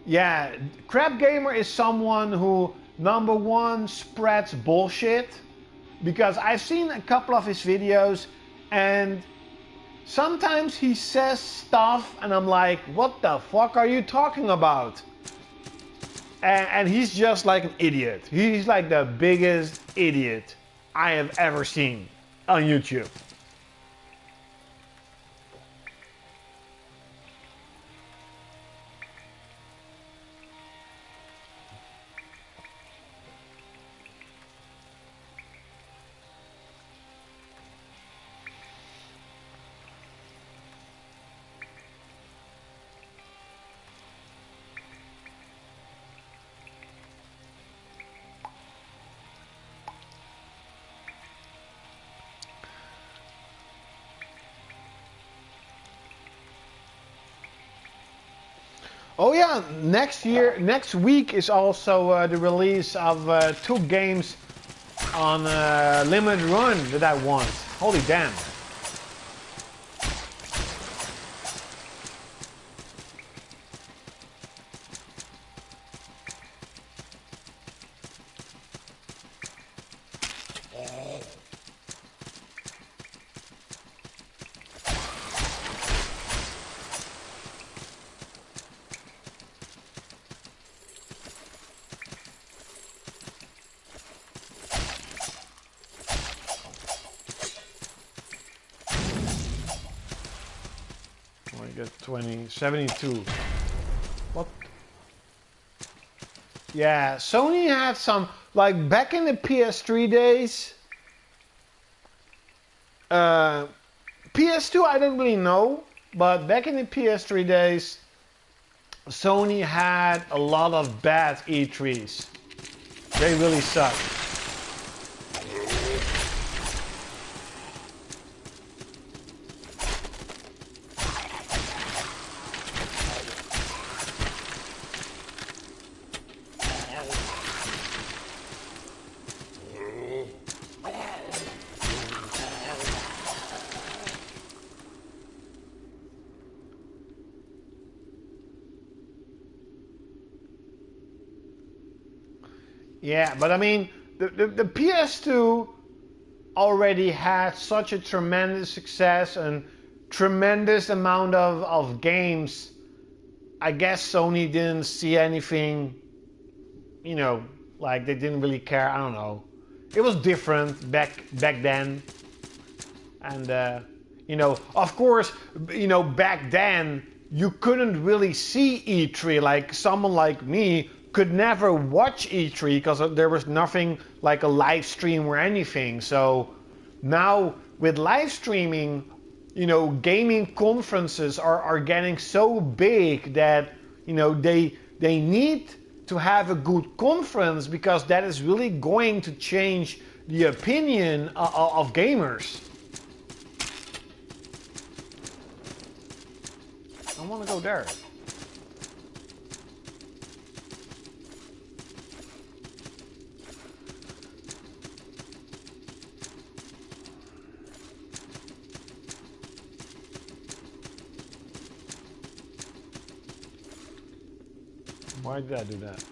Yeah, Crap Gamer is someone who, number one, spreads bullshit, because I've seen a couple of his videos and sometimes he says stuff and I'm like, what the fuck are you talking about? And he's just like an idiot. He's like the biggest idiot I have ever seen on YouTube. Oh yeah, next week is also the release of 2 games on limited run that I want. Holy damn. I get 72. What? Yeah, Sony had some, like back in the PS3 days. PS2 I don't really know, but back in the PS3 days, Sony had a lot of bad E3s. They really sucked. Yeah, but I mean, the PS2 already had such a tremendous success and tremendous amount of games. I guess Sony didn't see anything, you know, like they didn't really care. I don't know. It was different back then. And, you know, of course, you know, back then, you couldn't really see E3. Like someone like me could never watch E3 because there was nothing like a live stream or anything. So now with live streaming, you know, gaming conferences are getting so big that, you know, they need to have a good conference, because that is really going to change the opinion of gamers. I want to go there. Why did I do that?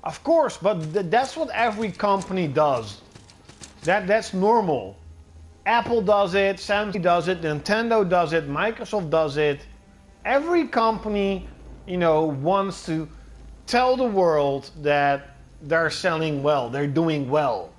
Of course, but that's what every company does. That's normal. Apple does it, Samsung does it, Nintendo does it, Microsoft does it. Every company, you know, wants to tell the world that they're selling well, they're doing well.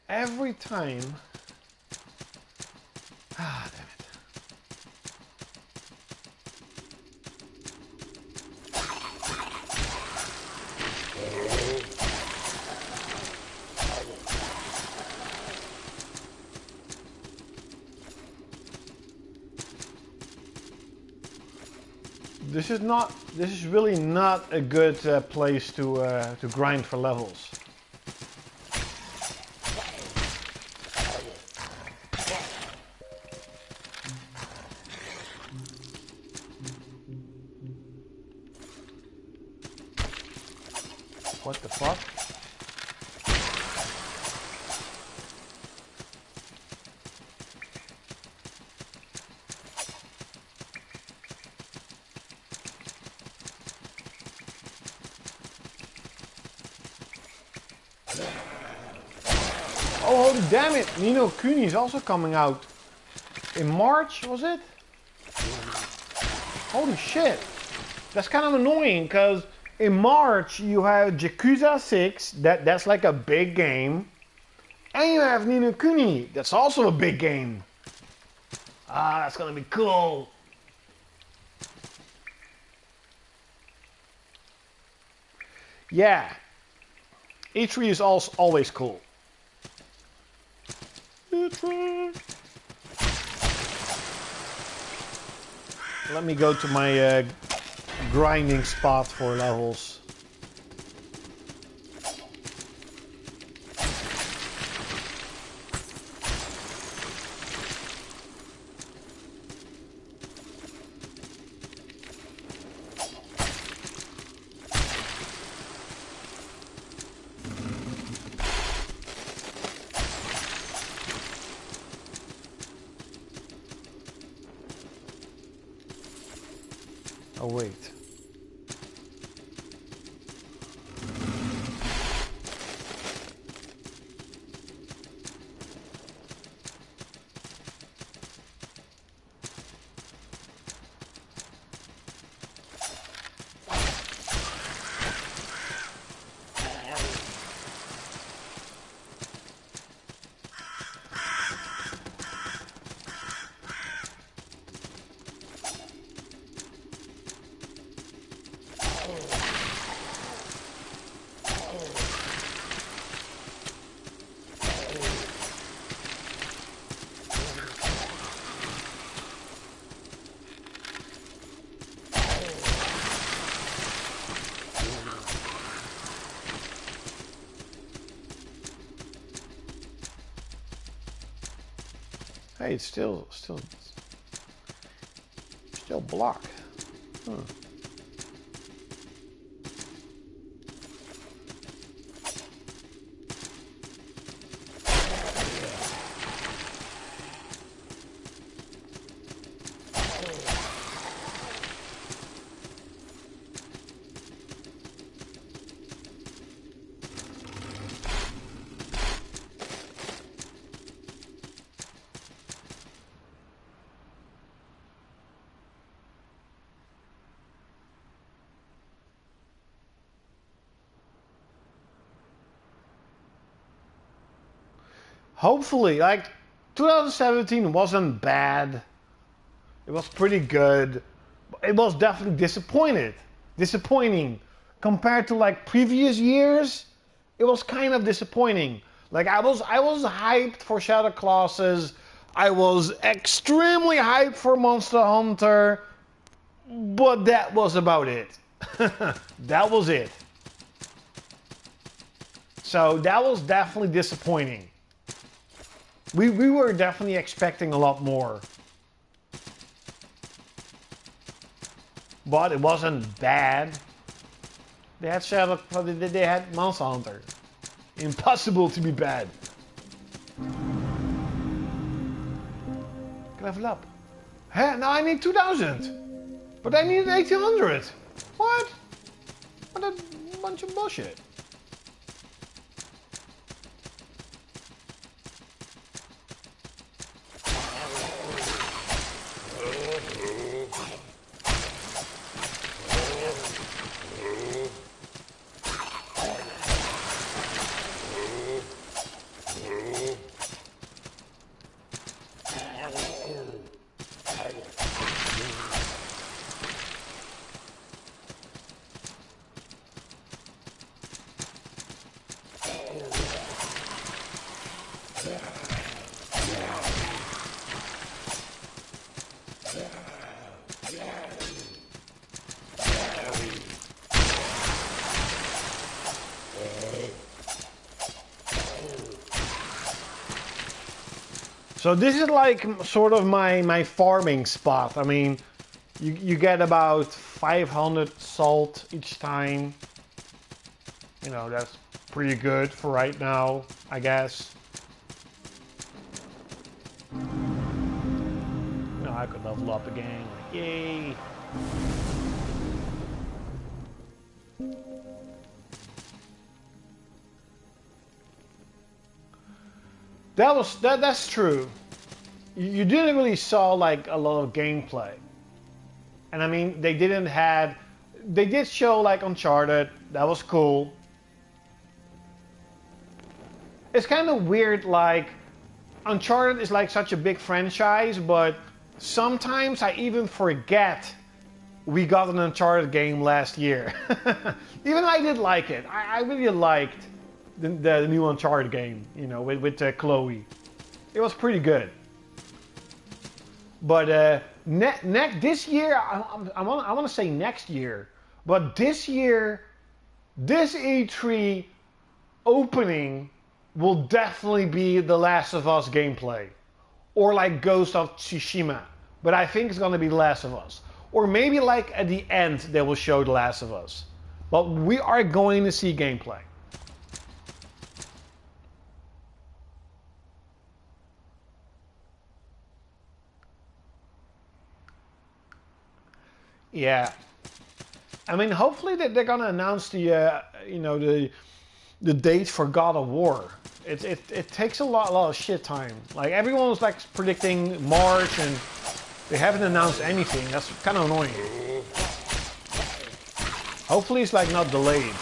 Every time. Ah, damn it. This is really not a good place to grind for levels. What the fuck? Oh, damn it! Ni no Kuni is also coming out in March, was it? Holy shit! That's kind of annoying because in March you have Yakuza 6, that's like a big game, and you have Ni no Kuni, that's also a big game. Ah, that's gonna be cool. Yeah, E3 is also always cool. Let me go to my grinding spot for levels. Oh wait. Hey, it's still blocked. Huh. Hopefully, like 2017 wasn't bad. It was pretty good. It was definitely disappointing compared to like previous years. It was kind of disappointing. Like I was hyped for Shadow Colossus. I was extremely hyped for Monster Hunter, but that was about it. That was it. So that was definitely disappointing. We were definitely expecting a lot more. But it wasn't bad. They had they had Monster Hunter. Impossible to be bad. Level up. Huh? Now I need 2000. But I need 1800. What? What a bunch of bullshit. So this is like sort of my farming spot. I mean, you get about 500 salt each time. You know, that's pretty good for right now, I guess. No, I could level up again. Like, yay! That's true. You didn't really saw like a lot of gameplay, and I mean they did show like Uncharted. That was cool. It's kind of weird, like Uncharted is like such a big franchise, but sometimes I even forget we got an Uncharted game last year. Even though I did like it, I really liked the new Uncharted game, you know, with Chloe. It was pretty good. But this year, I want to say next year, but this year, this E3 opening will definitely be The Last of Us gameplay. Or like Ghost of Tsushima. But I think it's going to be The Last of Us. Or maybe like at the end they will show The Last of Us. But we are going to see gameplay. Yeah, I mean, hopefully they're gonna announce the the date for God of War. It takes a lot of shit time. Like everyone was like predicting March, and they haven't announced anything. That's kind of annoying. Hopefully it's like not delayed.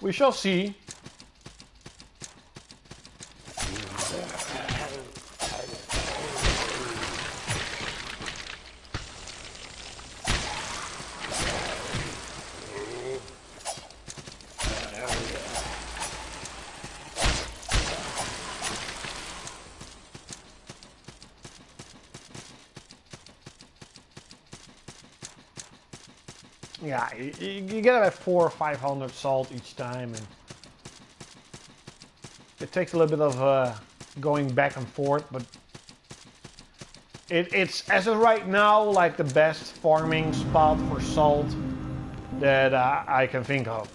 We shall see. Yeah, you get about 400 or 500 salt each time, and it takes a little bit of going back and forth, but it's as of right now like the best farming spot for salt that I can think of.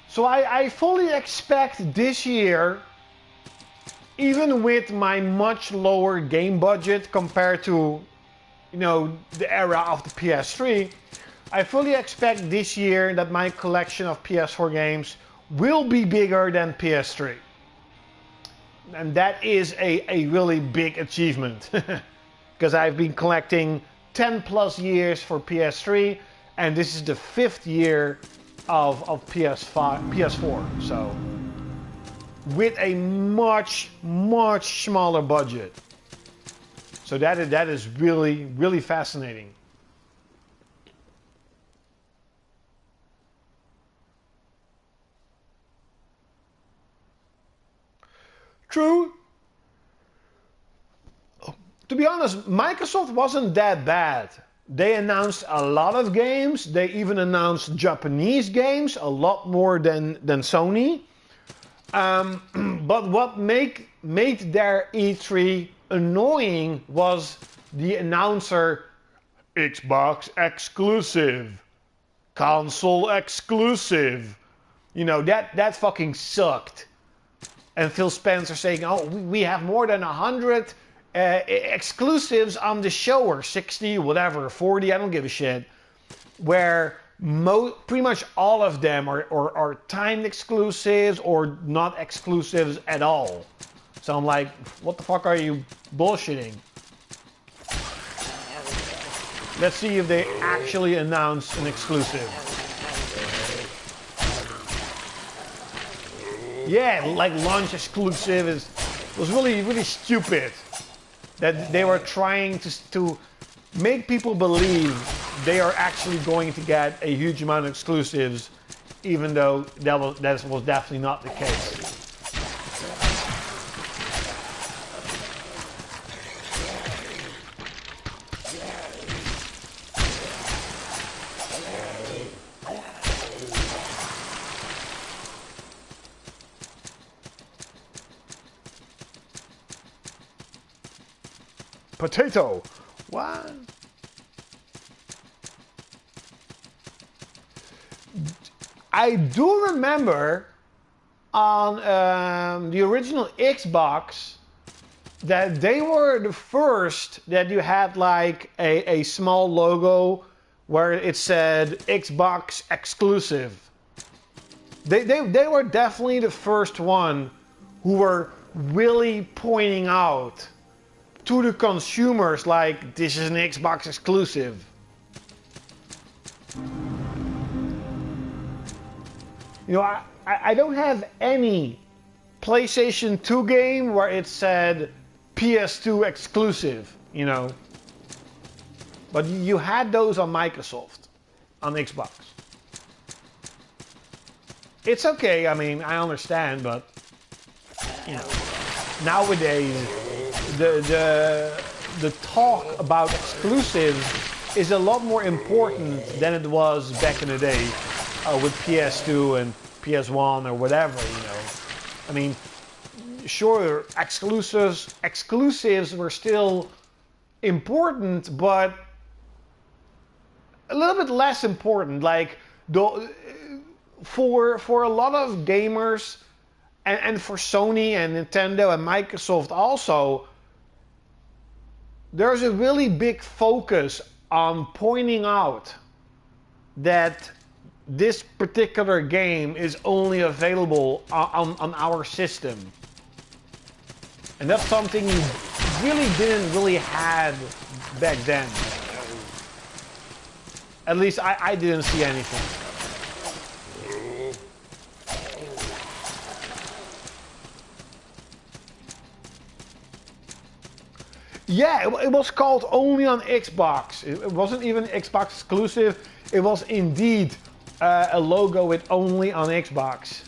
So I fully expect this year, even with my much lower game budget compared to, you know, the era of the PS3, I fully expect this year that my collection of PS4 games will be bigger than PS3. And that is a really big achievement. Because I've been collecting 10 plus years for PS3, and this is the 5th year of PS4, so with a much smaller budget. So that is really fascinating. True. To be honest, Microsoft wasn't that bad. They announced a lot of games. They even announced Japanese games, a lot more than Sony. But what made their E3 annoying was the announcer, Xbox exclusive, console exclusive. You know, that fucking sucked. And Phil Spencer saying, oh, we have more than 100 exclusives on the show, or 60, whatever, 40, I don't give a shit. Where pretty much all of them are timed exclusives or not exclusives at all. So I'm like, what the fuck are you bullshitting? Let's see if they actually announce an exclusive. Yeah, like launch exclusive was really stupid. That they were trying to make people believe they are actually going to get a huge amount of exclusives, even though that was definitely not the case. Potato. What? I do remember on the original Xbox that they were the first that you had like a small logo where it said Xbox exclusive. They were definitely the first one who were really pointing out to the consumers, like, this is an Xbox exclusive. You know, I don't have any PlayStation 2 game where it said PS2 exclusive, you know. But you had those on Microsoft, on Xbox. It's okay, I mean, I understand, but, you know, nowadays, the talk about exclusives is a lot more important than it was back in the day with PS2 and PS1 or whatever, you know. I mean, sure, exclusives were still important, but a little bit less important. Like, for a lot of gamers, and for Sony and Nintendo and Microsoft also, there's a really big focus on pointing out that this particular game is only available on our system. And that's something you didn't really have back then. At least I didn't see anything. Yeah, it was called only on Xbox. It wasn't even Xbox exclusive. It was indeed a logo with only on Xbox.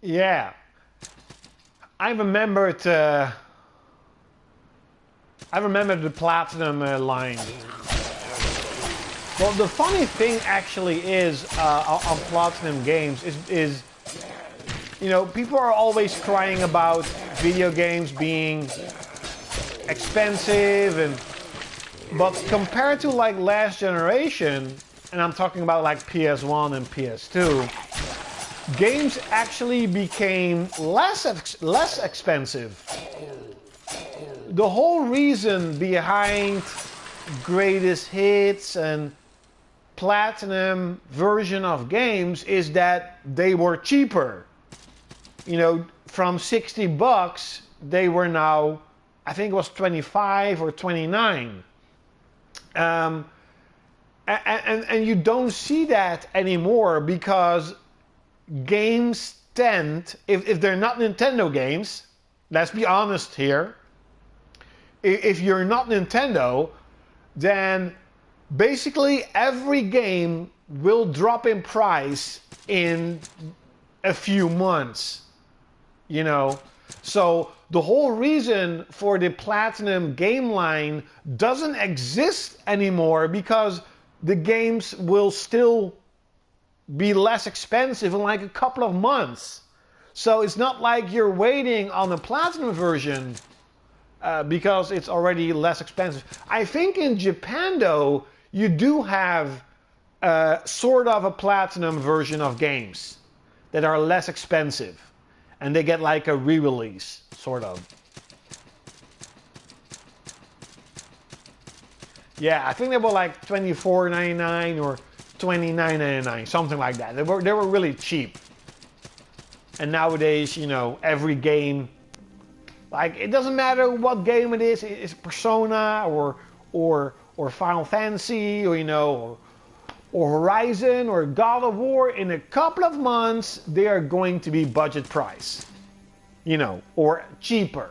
Yeah, I remembered the Platinum line. Well, the funny thing actually is on Platinum games is, you know, people are always crying about video games being expensive, but compared to like last generation, and I'm talking about like PS1 and PS2. Games actually became less expensive. The whole reason behind greatest hits and platinum version of games is that they were cheaper. You know, from $60 they were now I think it was 25 or 29. And you don't see that anymore because games tend, if they're not Nintendo games, let's be honest here, if you're not Nintendo, then basically every game will drop in price in a few months, you know. So the whole reason for the Platinum game line doesn't exist anymore because the games will still be less expensive in like a couple of months. So it's not like you're waiting on the Platinum version because it's already less expensive. I think in Japan though, you do have sort of a Platinum version of games that are less expensive. And they get like a re-release, sort of. Yeah, I think they were like $24.99 or $29.99, something like that. They were really cheap. And nowadays, you know, every game, like it doesn't matter what game it is. It's Persona or Final Fantasy or, you know, or Horizon or God of War. In a couple of months, they are going to be budget price, you know, or cheaper.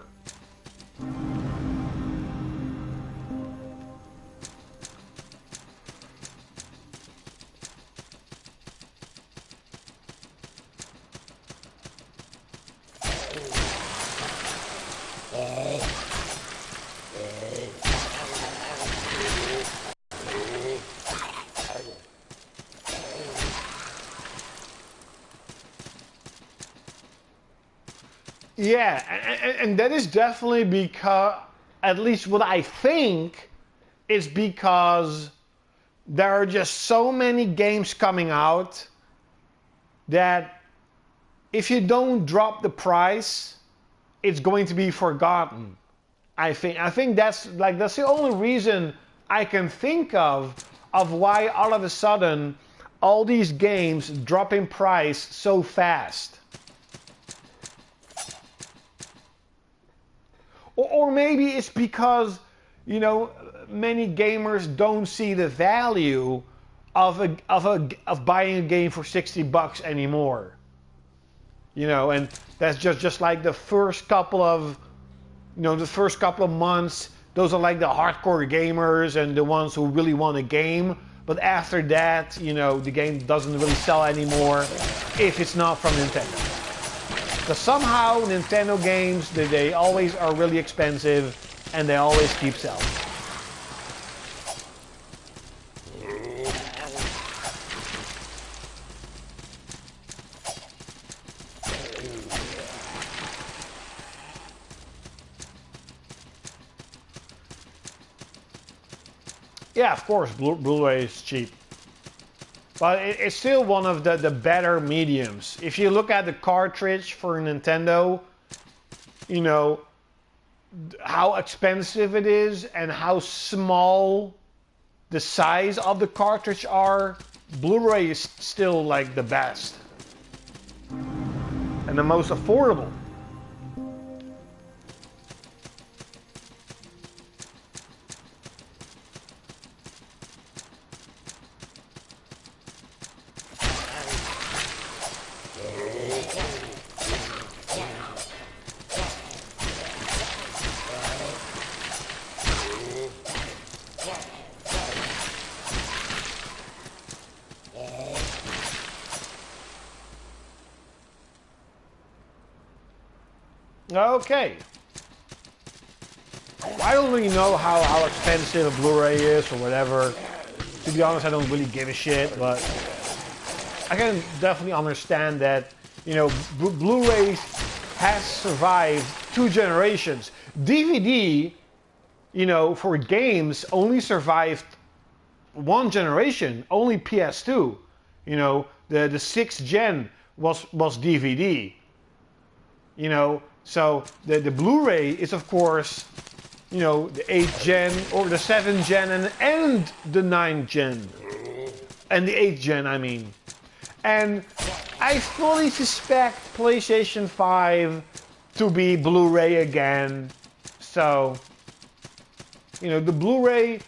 Yeah, and that is definitely because, at least what I think, is because there are just so many games coming out that if you don't drop the price, it's going to be forgotten. I think that's the only reason I can think of why all of a sudden all these games drop in price so fast. Or maybe it's because, you know, many gamers don't see the value of buying a game for $60 anymore. You know, and that's just like the first couple of, you know, the first couple of months. Those are like the hardcore gamers and the ones who really want a game. But after that, you know, the game doesn't really sell anymore if it's not from Nintendo. Because somehow Nintendo games, they always are really expensive and they always keep selling. Yeah, of course, Blu-ray is cheap. But it's still one of the better mediums. If you look at the cartridge for Nintendo, you know, how expensive it is and how small the size of the cartridge are, Blu-ray is still like the best. And the most affordable. Okay. I don't really know how expensive a Blu-ray is or whatever. To be honest, I don't really give a shit, but I can definitely understand that, you know, Blu-ray has survived 2 generations. DVD, you know, for games only survived 1 generation, only PS2. You know, the 6th gen was DVD. You know, so the Blu-ray is of course, you know, the 8th gen or the 7th gen and the 9th gen. And the 8th gen, I mean. And I fully suspect PlayStation 5 to be Blu-ray again So, you know, the Blu-ray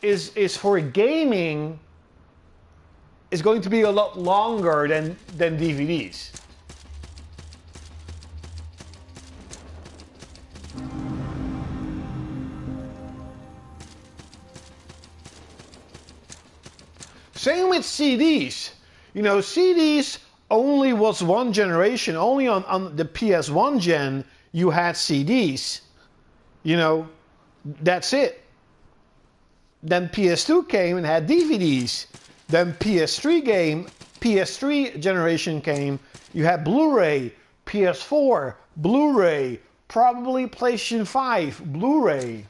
is for gaming is going to be a lot longer than DVDs. Same with CDs. You know, CDs only was one generation. Only on the PS1 gen you had CDs. You know, that's it. Then PS2 came and had DVDs. Then PS3 generation came. You had Blu-ray, PS4, Blu-ray, probably PlayStation 5, Blu-ray.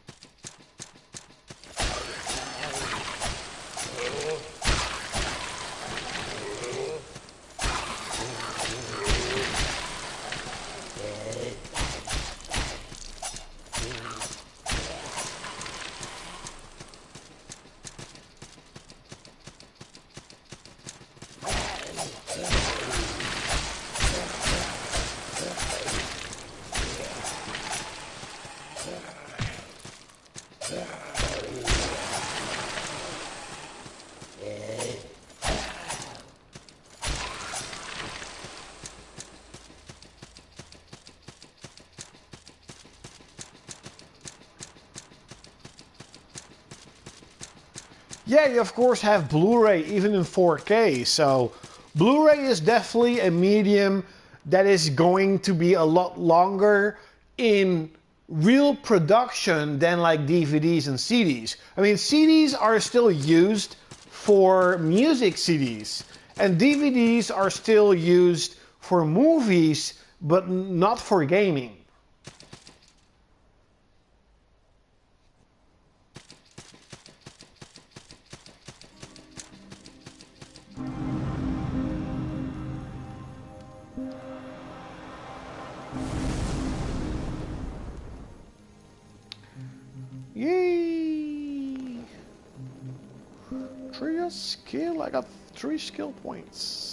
Yeah, you of course have Blu-ray even in 4K, so Blu-ray is definitely a medium that is going to be a lot longer in real production than like DVDs and CDs. I mean, CDs are still used for music CDs, and DVDs are still used for movies, but not for gaming. Yay! 3 skill, I got 3 skill points.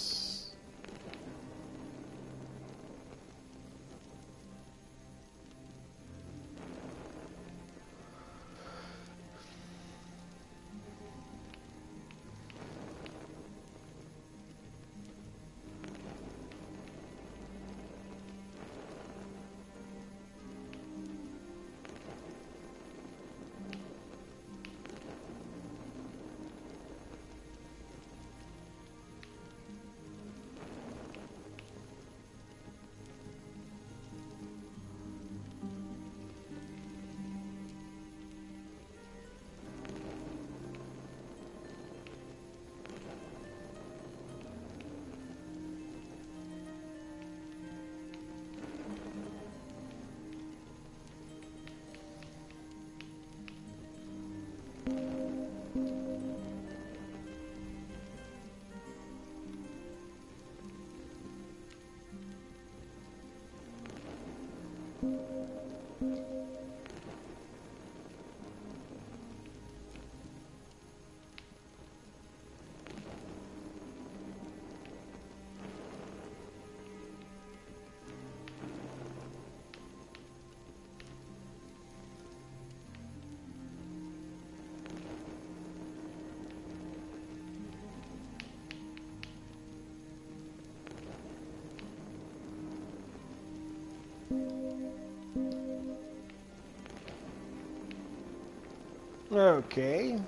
Okay.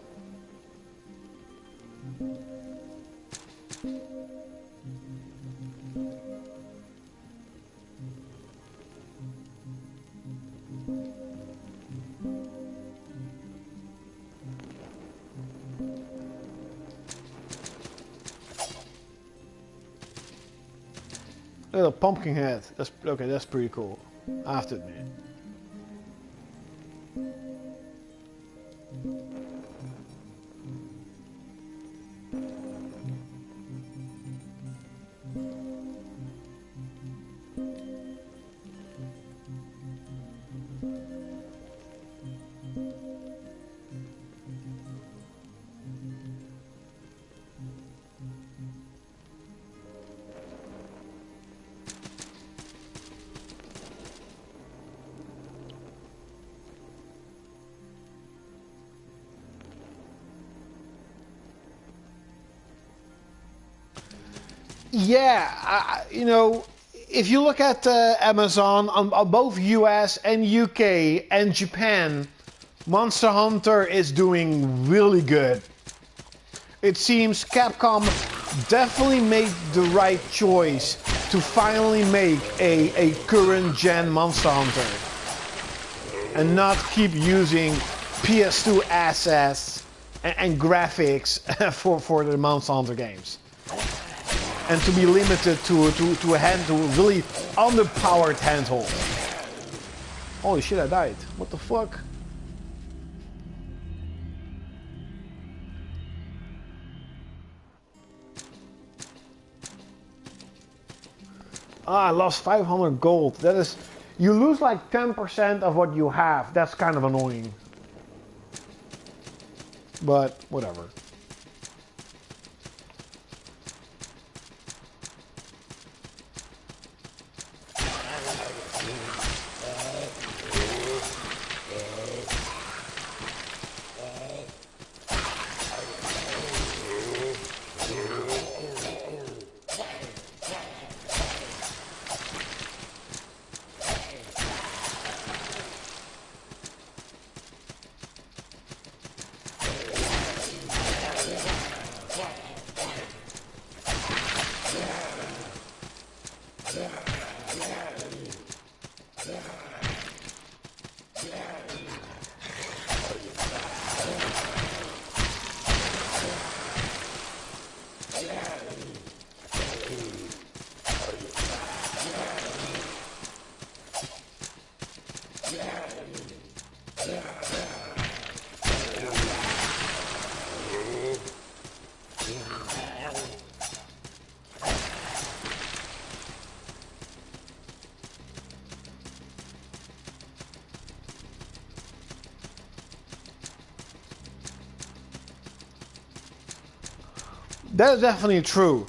Little pumpkin head. That's okay. That's pretty cool. I have to admit. Yeah, you know, if you look at Amazon on both US and UK and Japan, Monster Hunter is doing really good. It seems Capcom definitely made the right choice to finally make a current gen Monster Hunter and not keep using PS2 assets and graphics for the Monster Hunter games. And to be limited to a really underpowered handhold. Holy shit, I died. What the fuck? Ah, I lost 500 gold. That is... You lose like 10% of what you have. That's kind of annoying. But, whatever. That is definitely true.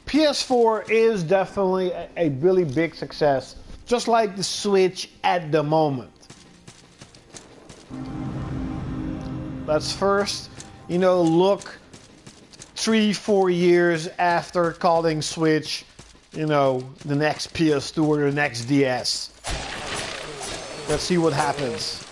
PS4 is definitely a really big success, just like the Switch at the moment. Let's first, you know, look 3-4 years after calling Switch, you know, the next PS2 or the next DS. Let's see what happens.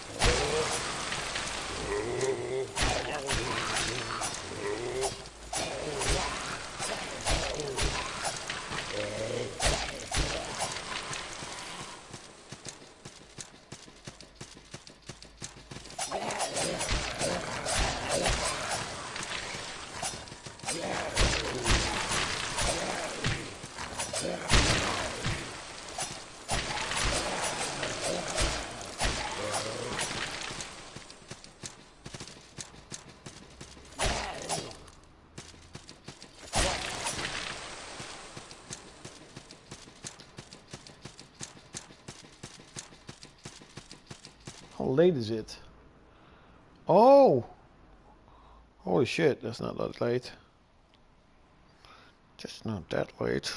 How late is it? Oh! Holy shit, that's not that late. Just not that late.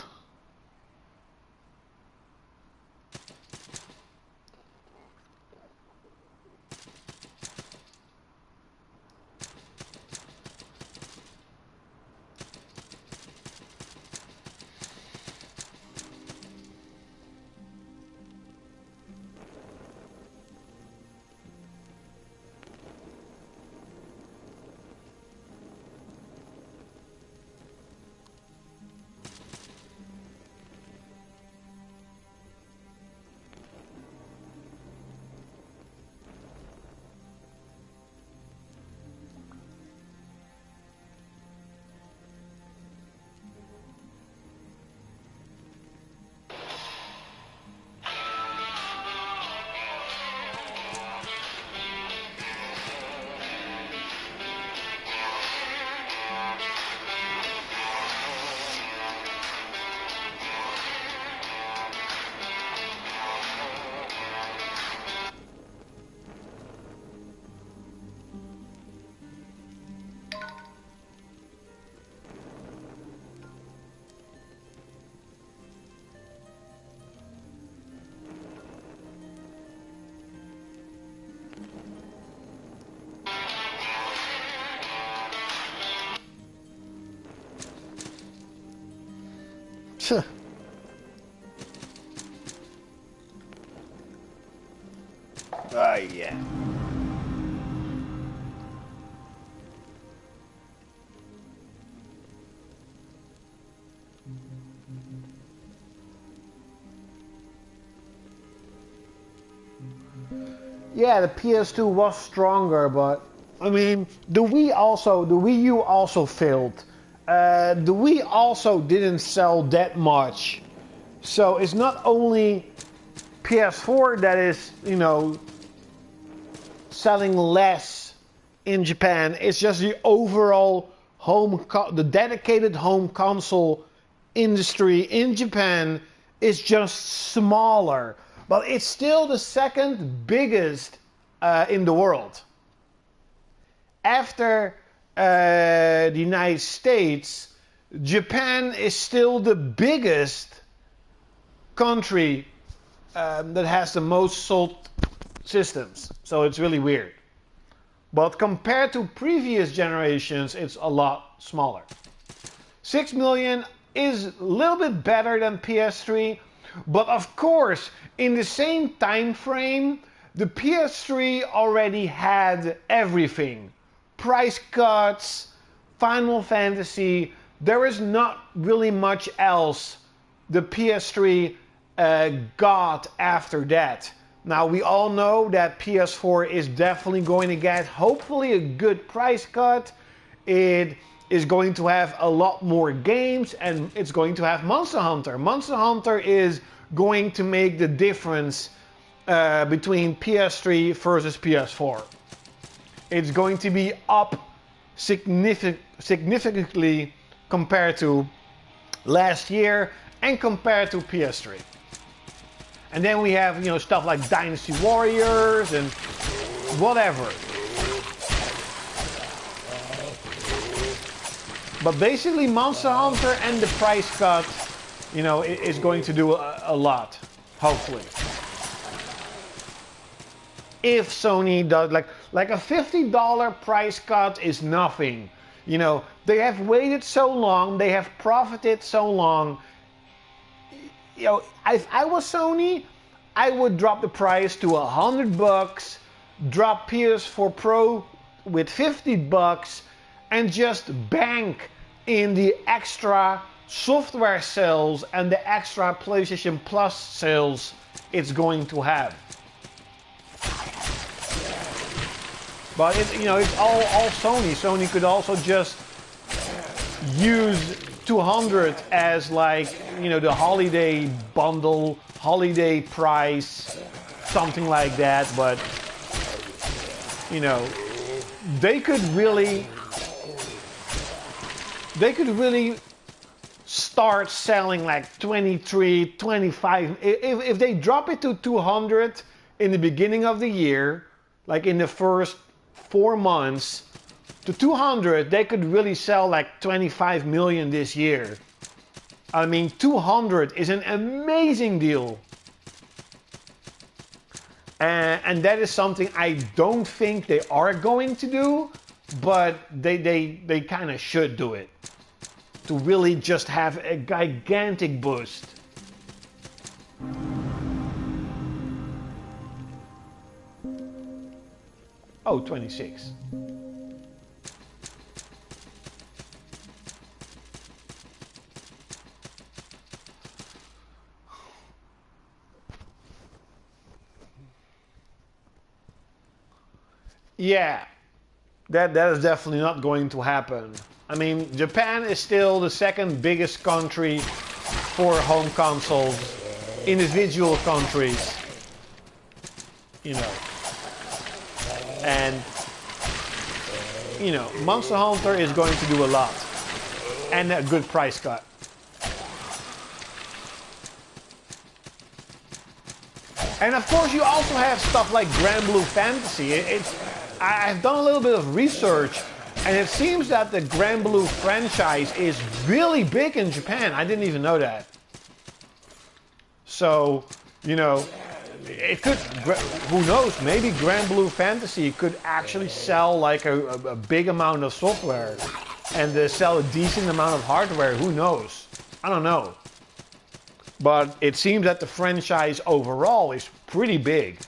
Yeah. Yeah, the PS2 was stronger, but I mean, the Wii U also failed. The Wii also didn't sell that much. So it's not only PS4 that is, you know, selling less in Japan. It's just the overall the dedicated home console industry in Japan is just smaller. But it's still the second biggest in the world. After the United States, Japan is still the biggest country that has the most sold systems. So it's really weird. But compared to previous generations, it's a lot smaller. 6 million is a little bit better than PS3, but of course, in the same time frame, the PS3 already had everything. Price cuts, Final Fantasy, there is not really much else the PS3 got after that. Now we all know that PS4 is definitely going to get hopefully a good price cut. It is going to have a lot more games and it's going to have Monster Hunter. Monster Hunter is going to make the difference between PS3 versus PS4. It's going to be up significantly compared to last year and compared to PS3. And then we have, you know, stuff like Dynasty Warriors and whatever. But basically Monster Hunter and the price cut, you know, is going to do a lot, hopefully. If Sony does, like a $50 price cut is nothing. You know, they have waited so long, they have profited so long. You know, if I was Sony, I would drop the price to $100, drop PS4 Pro with $50, and just bank in the extra software sales and the extra PlayStation Plus sales it's going to have. But you know, it's all Sony. Sony could also just use 200 as, like, you know, the holiday bundle, holiday price, something like that. But you know, they could really start selling like 23, 25. If they drop it to 200 in the beginning of the year, like in the first 4 months, to 200, they could really sell like 25 million this year. I mean, 200 is an amazing deal. And that is something I don't think they are going to do, but they kind of should do it. To really just have a gigantic boost. Oh, 26. Yeah, that is definitely not going to happen. I mean, Japan is still the second biggest country for home consoles, individual countries, you know. And, you know, Monster Hunter is going to do a lot. And a good price cut. And of course you also have stuff like Granblue Fantasy. I've done a little bit of research, and it seems that the Granblue franchise is really big in Japan. I didn't even know that. So, you know, it could, who knows, maybe Granblue Fantasy could actually sell like a big amount of software and sell a decent amount of hardware. Who knows? I don't know. But it seems that the franchise overall is pretty big.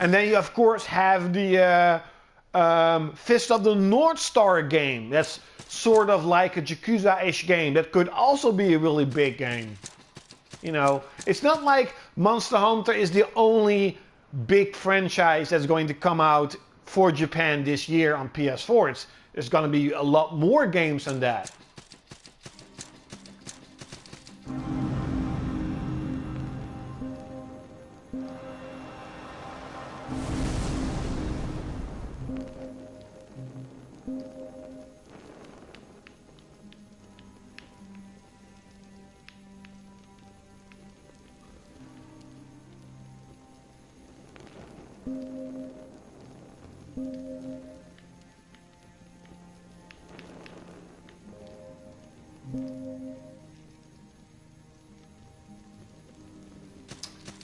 And then you of course have the Fist of the North Star game. That's sort of like a Yakuza-ish game. That could also be a really big game. You know, it's not like Monster Hunter is the only big franchise that's going to come out for Japan this year on PS4. There's going to be a lot more games than that.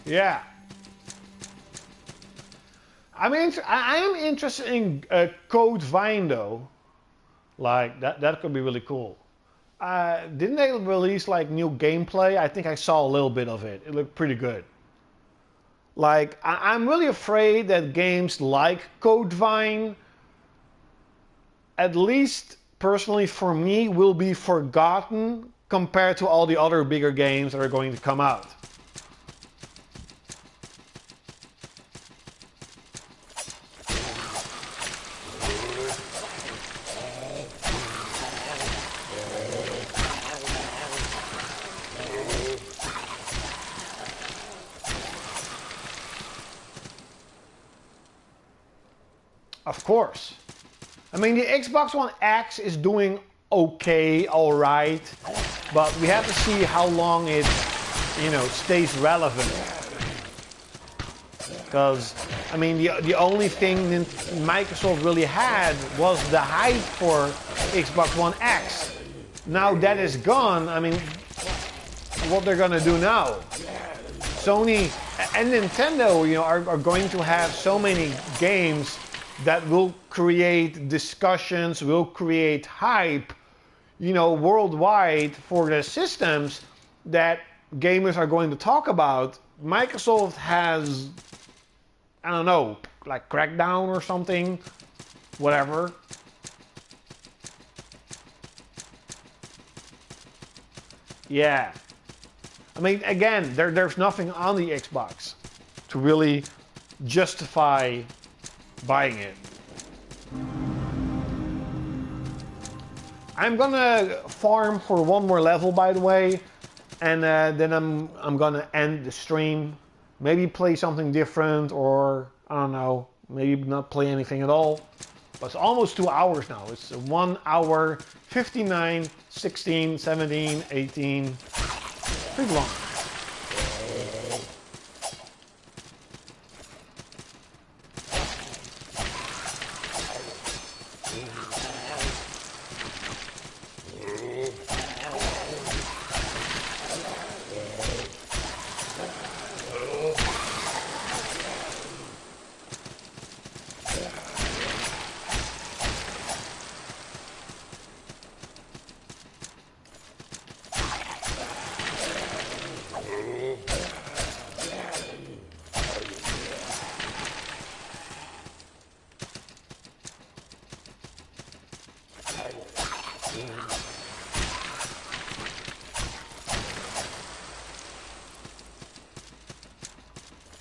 Yeah. I mean, I am interested in Code Vein though. Like that could be really cool. Didn't they release like new gameplay? I think I saw a little bit of it. It looked pretty good. Like I'm really afraid that games like Code Vein, at least personally for me, will be forgotten compared to all the other bigger games that are going to come out. Of course. I mean, the Xbox One X is doing okay, alright, but we have to see how long it, you know, stays relevant. Because, I mean, the only thing that Microsoft really had was the hype for Xbox One X. Now that is gone, I mean, what they're gonna do now? Sony and Nintendo, you know, are going to have so many games that will create discussions, will create hype, you know, worldwide for their systems that gamers are going to talk about. Microsoft has, I don't know, like Crackdown or something, whatever. Yeah. I mean, again, there's nothing on the Xbox to really justify buying it. I'm gonna farm for one more level, by the way, and then I'm gonna end the stream. Maybe play something different, or I don't know, maybe not play anything at all. But it's almost 2 hours now. It's 1 hour, 59, 16, 17, 18. Pretty long.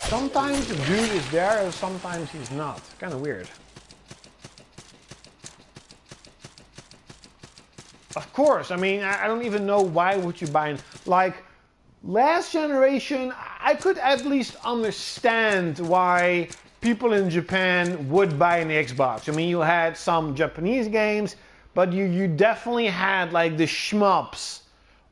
Sometimes the dude is there and sometimes he's not. Kind of weird. Of course, I mean, I don't even know why would you buy it. Like, last generation, I could at least understand why people in Japan would buy an Xbox. I mean, you had some Japanese games, but you definitely had like the shmups.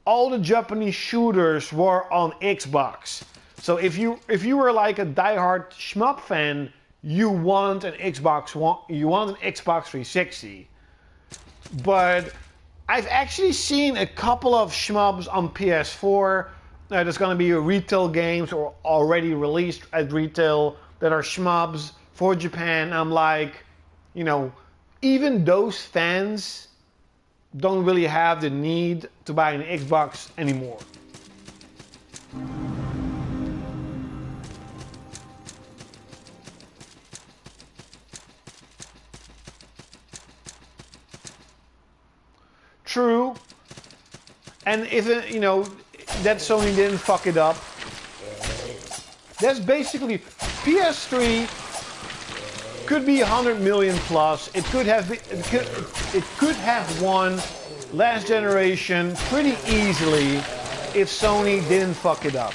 All the Japanese shooters were on Xbox. So if you were like a diehard shmup fan, you want an Xbox One, you want an Xbox 360. But I've actually seen a couple of shmups on PS4. There's going to be retail games or already released at retail that are shmups for Japan. I'm like, you know, even those fans don't really have the need to buy an Xbox anymore. True. And if it, you know, that Sony didn't fuck it up, that's basically PS3 could be 100 million plus. It could have won last generation pretty easily if Sony didn't fuck it up.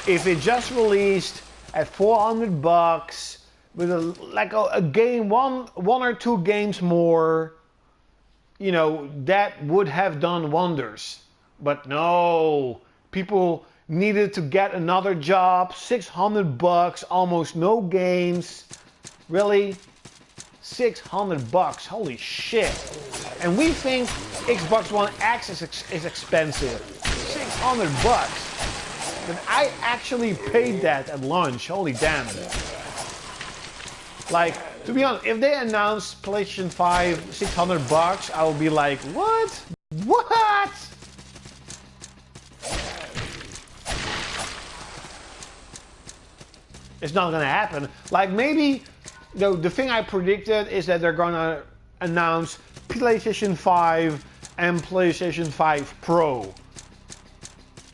If it just released at $400 with a game, one or two games more, you know, that would have done wonders. But no, people needed to get another job, $600, almost no games. Really? $600, holy shit. And we think Xbox One X is expensive. $600. But I actually paid that at launch, holy damn. Like, to be honest, if they announced PlayStation 5 $600, I would be like, what? What? It's not gonna happen. Like, maybe, you know, the thing I predicted is that they're gonna announce PlayStation 5 and PlayStation 5 Pro.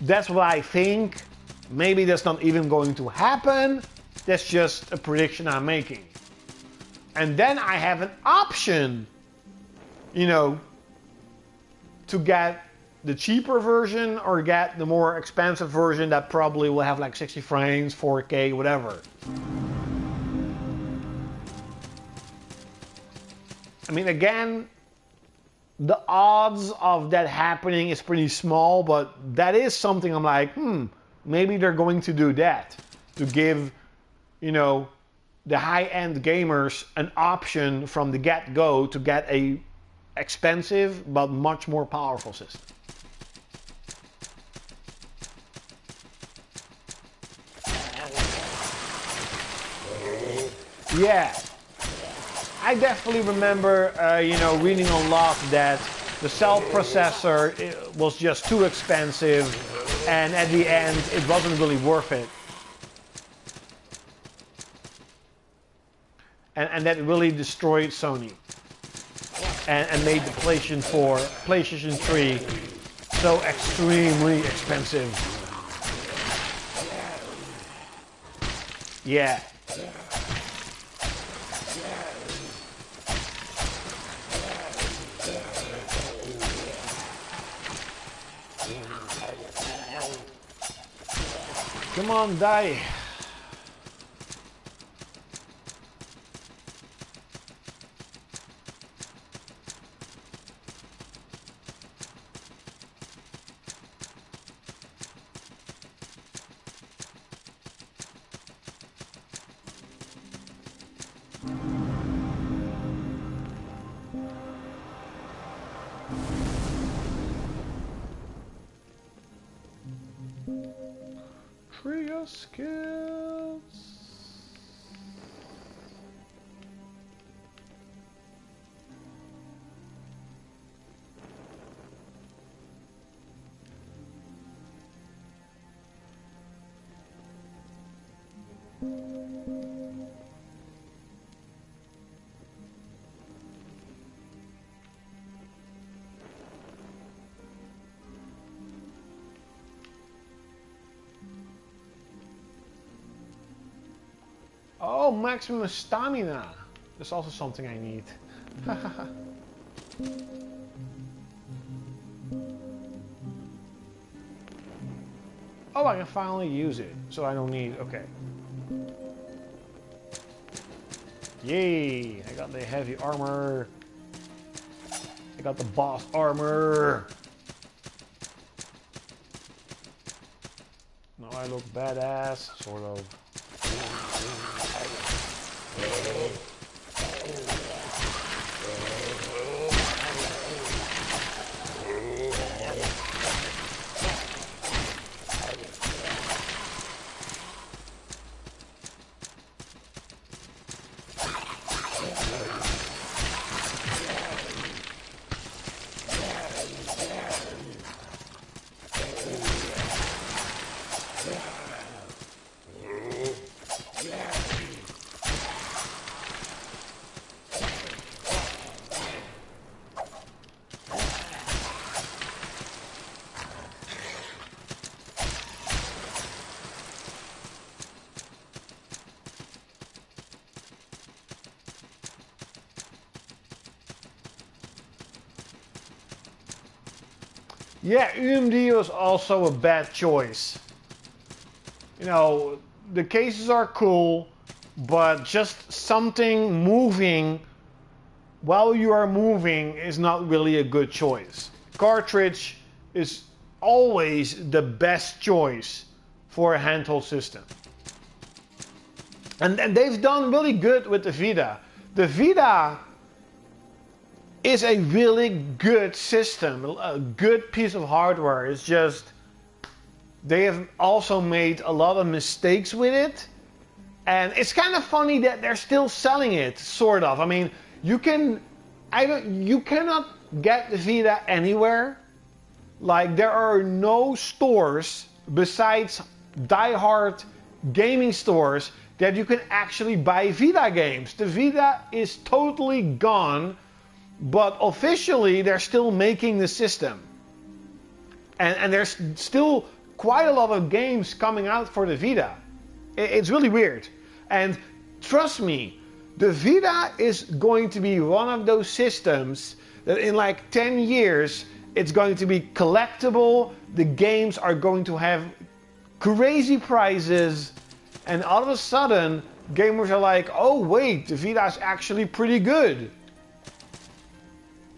That's what I think. Maybe that's not even going to happen. That's just a prediction I'm making. And then I have an option, you know, to get the cheaper version or get the more expensive version that probably will have like 60 frames, 4K, whatever. I mean, again, the odds of that happening is pretty small, but that is something I'm like, maybe they're going to do that to give, you know, the high-end gamers an option from the get-go to get a expensive but much more powerful system. Yeah, I definitely remember, you know, reading a lot that the cell processor was just too expensive, and at the end, it wasn't really worth it. And that really destroyed Sony and made the PlayStation 4, PlayStation 3 so extremely expensive. Yeah. Come on, die. Trio skills. Oh, maximum stamina. That's also something I need. Oh, I can finally use it, so I don't need, okay. Yay, I got the heavy armor. I got the boss armor. Now I look badass, sort of. Yeah, UMD was also a bad choice. You know, the cases are cool, but just something moving while you are moving is not really a good choice. Cartridge is always the best choice for a handheld system. And they've done really good with the Vita. The Vita is a really good system, a good piece of hardware. It's just they have also made a lot of mistakes with it. And it's kind of funny that they're still selling it, sort of. I mean, you cannot get the Vita anywhere. Like, there are no stores besides diehard gaming stores that you can actually buy Vita games. The Vita is totally gone, but officially they're still making the system. And there's still quite a lot of games coming out for the Vita. It's really weird. And trust me, the Vita is going to be one of those systems that in like 10 years, it's going to be collectible, the games are going to have crazy prices, and all of a sudden, gamers are like, oh wait, the Vita is actually pretty good.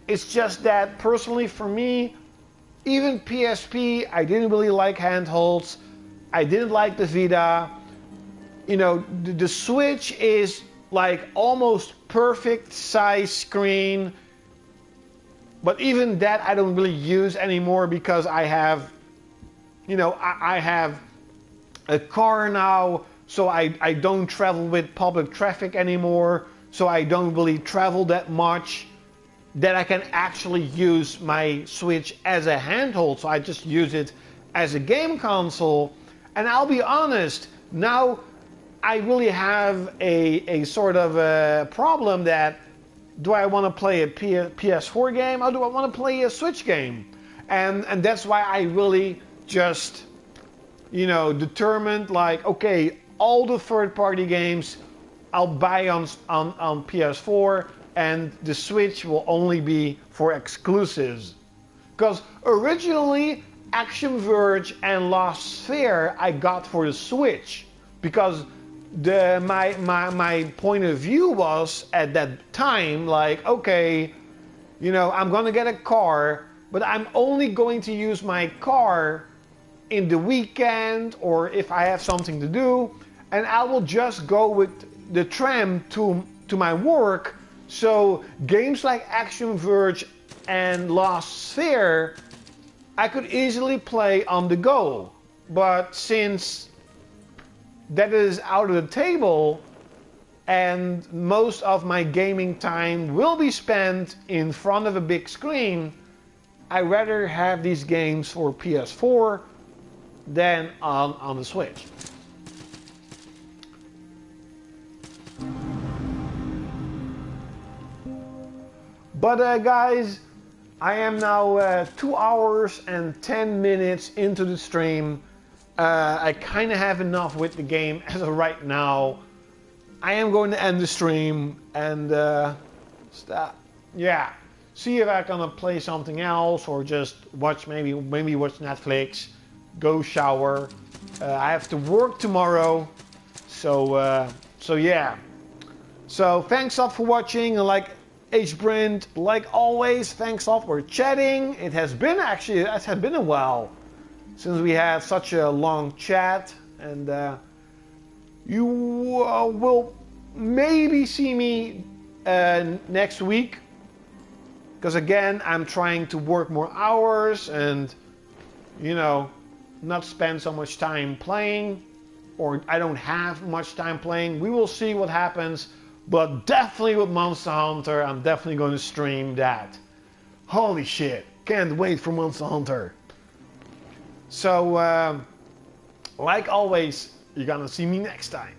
It's just that, personally for me, even PSP, I didn't really like handhelds. I didn't like the Vita. You know, the Switch is like almost perfect size screen. But even that I don't really use anymore because I have, you know, I have a car now, so I don't travel with public traffic anymore. So I don't really travel that much that I can actually use my Switch as a handhold. So I just use it as a game console. And I'll be honest, now I really have a sort of a problem that, do I want to play a PS4 game or do I want to play a Switch game? And that's why I really just, you know, determined like, okay, all the third-party games I'll buy on PS4, and the Switch will only be for exclusives. Because originally, Action Verge and Lost Sphear I got for the Switch, because my point of view was at that time like, okay, you know, I'm gonna get a car, but I'm only going to use my car in the weekend or if I have something to do, and I will just go with the tram to my work. So games like Action Verge and Lost Sphear I could easily play on the go. But since that is out of the table and most of my gaming time will be spent in front of a big screen, I'd rather have these games for PS4 than on the Switch. But guys, I am now 2 hours and 10 minutes into the stream. I kind of have enough with the game as of right now. I am going to end the stream and stop. Yeah, see if I can play something else or just watch maybe watch Netflix, go shower. I have to work tomorrow, so yeah. So thanks all for watching, and like HBrint, like always, thanks all for chatting. It has been a while since we had such a long chat, and you will maybe see me next week, because again I'm trying to work more hours and, you know, not spend so much time playing, or I don't have much time playing. We will see what happens. But definitely with Monster Hunter, I'm definitely going to stream that. Holy shit, can't wait for Monster Hunter. So, like always, you're gonna see me next time.